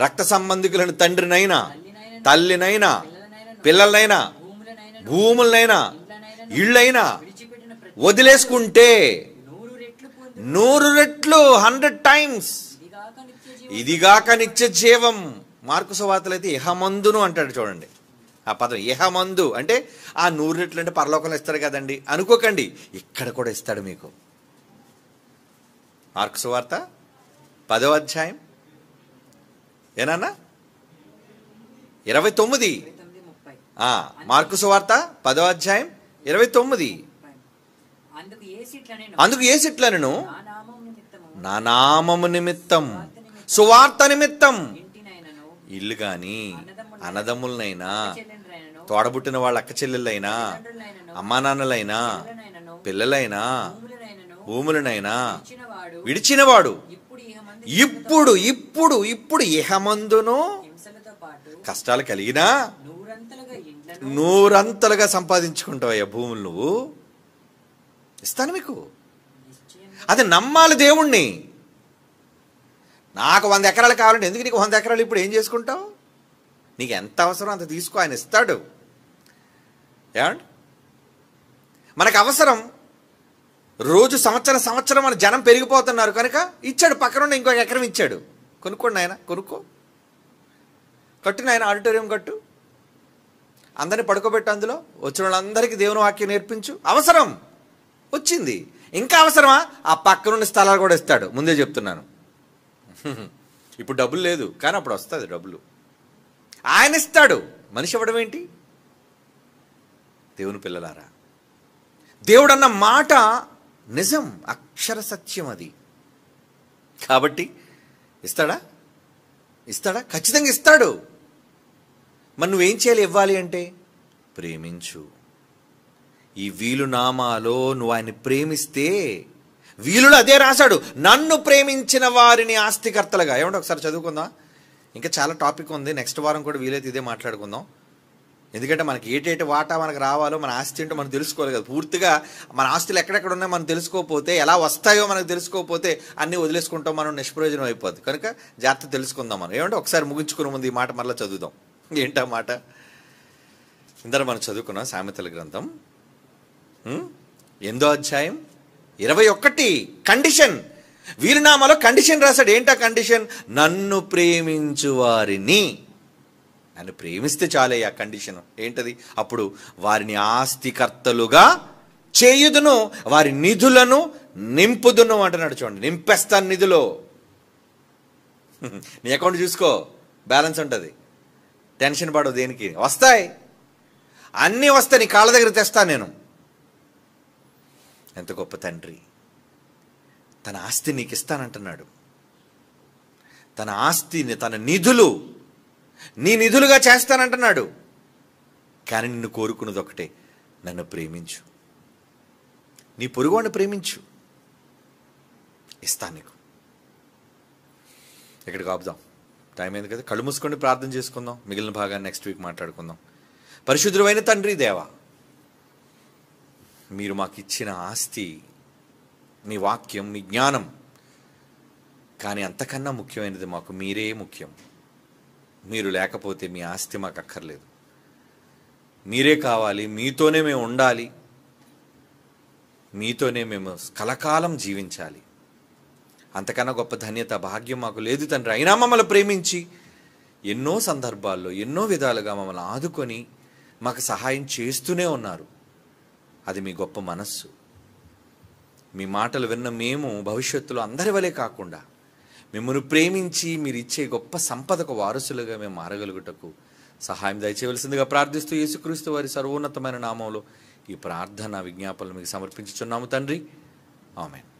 రక్త సంబంధికులను తండ్రినైనా, తల్లినైనా, పిల్లలనైనా, భూములనైనా, ఇళ్ళైనా వదిలేసుకుంటే 100 రెట్లు 100 టైమ్స్ ఇదిగాక నిత్య జీవం. మార్కు సువార్తలో అయితే ఇహమందును అంటాడు. చూడండి ఆ పదం, ఇహమందు అంటే ఆ 100 రెట్లు అంటే పరలోకంలో ఇస్తాడు కదండి అనుకోకండి, ఇక్కడ కూడా ఇస్తాడు మీకు. మార్కు సువార్త 10వ అధ్యాయం ఏనన్నా 29. మార్కు సువార్త 10వ అధ్యాయం 29. అందుకు యేసిట్లనెను, నా నామము నిమిత్తం, సువార్త నిమిత్తం ఇల్లు గాని, అన్నదమ్ములనైనా, తోడబుట్టిన వాళ్ళ అక్క చెల్లెళ్ళైనా, అమ్మా నాన్నలైనా, పిల్లలైనా, భూములనైనా విడిచినవాడు ఇప్పుడు ఇప్పుడు ఇప్పుడు ఇహమందును కష్టాలు కలిగినా 100 సంపాదించుకుంటావయ్యా భూములు. నువ్వు ఇస్తాను మీకు. అది నమ్మాలి దేవుణ్ణి. నాకు 100 ఎకరాలు కావాలంటే ఎందుకు నీకు 100 ఎకరాలు? ఇప్పుడు ఏం చేసుకుంటావు? నీకు ఎంత అవసరం అంత తీసుకో, ఆయన ఇస్తాడు. ఏమండి, మనకు అవసరం. రోజు సంవత్సరం మన జనం పెరిగిపోతున్నారు కనుక ఇచ్చాడు, పక్కన ఇంకొక ఎకరం ఇచ్చాడు. కొనుక్కోండి ఆయన, కొనుక్కో, కట్టు నాయన, ఆడిటోరియం కట్టు, అందరినీ పడుకోబెట్టు, అందులో వచ్చిన వాళ్ళందరికీ దేవుని వాక్యం నేర్పించు. అవసరం వచ్చింది, ఇంకా అవసరమా? ఆ పక్కనున్న స్థలాలు కూడా ఇస్తాడు. ముందే చెప్తున్నాను. ఇప్పుడు డబ్బులు లేదు కానీ అప్పుడు వస్తుంది డబ్బులు. ఆయన ఇస్తాడు. మనిషి ఇవ్వడం ఏంటి? దేవుని పిల్లలారా, దేవుడు అన్న మాట నిజం, అక్షర సత్యం అది. కాబట్టి ఇస్తాడా? ఇస్తాడా? ఖచ్చితంగా ఇస్తాడు. మరి నువ్వేం చేయాలి ఇవ్వాలి అంటే? ప్రేమించు. ఈ వీలునామాలో నువ్వు ఆయన్ని ప్రేమిస్తే, వీలులో అదే రాశాడు, నన్ను ప్రేమించిన వారిని ఆస్తికర్తలుగా. ఏమంటే ఒకసారి చదువుకుందాం. ఇంకా చాలా టాపిక్ ఉంది, నెక్స్ట్ వారం కూడా వీలైతే ఇదే మాట్లాడుకుందాం. ఎందుకంటే మనకి ఏటేటి వాటా మనకు రావాలో, మన ఆస్తి ఏంటో మనం తెలుసుకోవాలి కదా. పూర్తిగా మన ఆస్తులు ఎక్కడెక్కడ ఉన్నాయో మనం తెలుసుకోకపోతే, ఎలా వస్తాయో మనకు తెలుసుకోకపోతే అన్నీ వదిలేసుకుంటాం, మనం నిష్ప్రయోజనం అయిపోద్ది. కనుక జాగ్రత్త తెలుసుకుందాం మనం. ఏమంటే ఒకసారి ముగించుకునే ముందు ఈ మాట మళ్ళీ చదువుదాం. ఏంటా మాట? ఇందరూ మనం చదువుకున్నాం సామెతల గ్రంథం 8వ అధ్యాయం 21. కండిషన్, వీలునామాలో కండిషన్ రాశాడు. ఏంటా కండిషన్? నన్ను ప్రేమించు వారిని. నన్ను ప్రేమిస్తే చాలే. ఆ కండిషన్ ఏంటది? అప్పుడు వారిని ఆస్తికర్తలుగా చేయుదును, వారి నిధులను నింపుదును అంటున్నాడు. చూడండి, నింపేస్తాను నిధులో. నీ అకౌంట్ చూసుకో, బ్యాలెన్స్ ఉంటుంది, టెన్షన్ పడవు. దేనికి? వస్తాయి, అన్నీ వస్తాయి, నీ కాళ్ళ దగ్గర తెస్తాను నేను. ఎంత గొప్ప తండ్రి! తన ఆస్తి నీకు ఇస్తానంటున్నాడు. తన ఆస్తిని, తన నిధులు నీ నిధులుగా చేస్తానంటున్నాడు. కానీ నిన్ను కోరుకున్నది ఒకటే, నన్ను ప్రేమించు, నీ పొరుగువాడిని ప్రేమించు, ఇస్తాను నీకు. ఇక్కడికి ఆపుదాం, టైం అయింది కదా. కళ్ళు మూసుకొని ప్రార్థన చేసుకుందాం. మిగిలిన భాగాన్ని నెక్స్ట్ వీక్ మాట్లాడుకుందాం. పరిశుద్ధుడైన తండ్రి దేవా, మీరు మాకు ఇచ్చిన ఆస్తి మీ వాక్యం, మీ జ్ఞానం. కానీ అంతకన్నా ముఖ్యమైనది మాకు మీరే ముఖ్యం. మీరు లేకపోతే మీ ఆస్తి మాకు అక్కర్లేదు. మీరే కావాలి, మీతోనే మేము ఉండాలి, మీతోనే మేము కలకాలం జీవించాలి. అంతకన్నా గొప్ప ధన్యత, భాగ్యం మాకు లేదు తండ్రి. అయినా మమ్మల్ని ప్రేమించి ఎన్నో సందర్భాల్లో ఎన్నో విధాలుగా మమ్మల్ని ఆదుకొని మాకు సహాయం చేస్తూనే ఉన్నారు. అది మీ గొప్ప మనస్సు. మీ మాటలు విన్న మేము భవిష్యత్తులో అందరి వలె కాకుండా మిమ్మల్ని ప్రేమించి మీరు ఇచ్చే గొప్ప సంపదకు వారసులుగా మేము మారగలుగుటకు సహాయం దయచేయవలసిందిగా ప్రార్థిస్తూ యేసుక్రీస్తు వారి సర్వోన్నతమైన నామంలో ఈ ప్రార్థన విజ్ఞాపనలు మీకు సమర్పించుచున్నాము తండ్రి. ఆమేన్.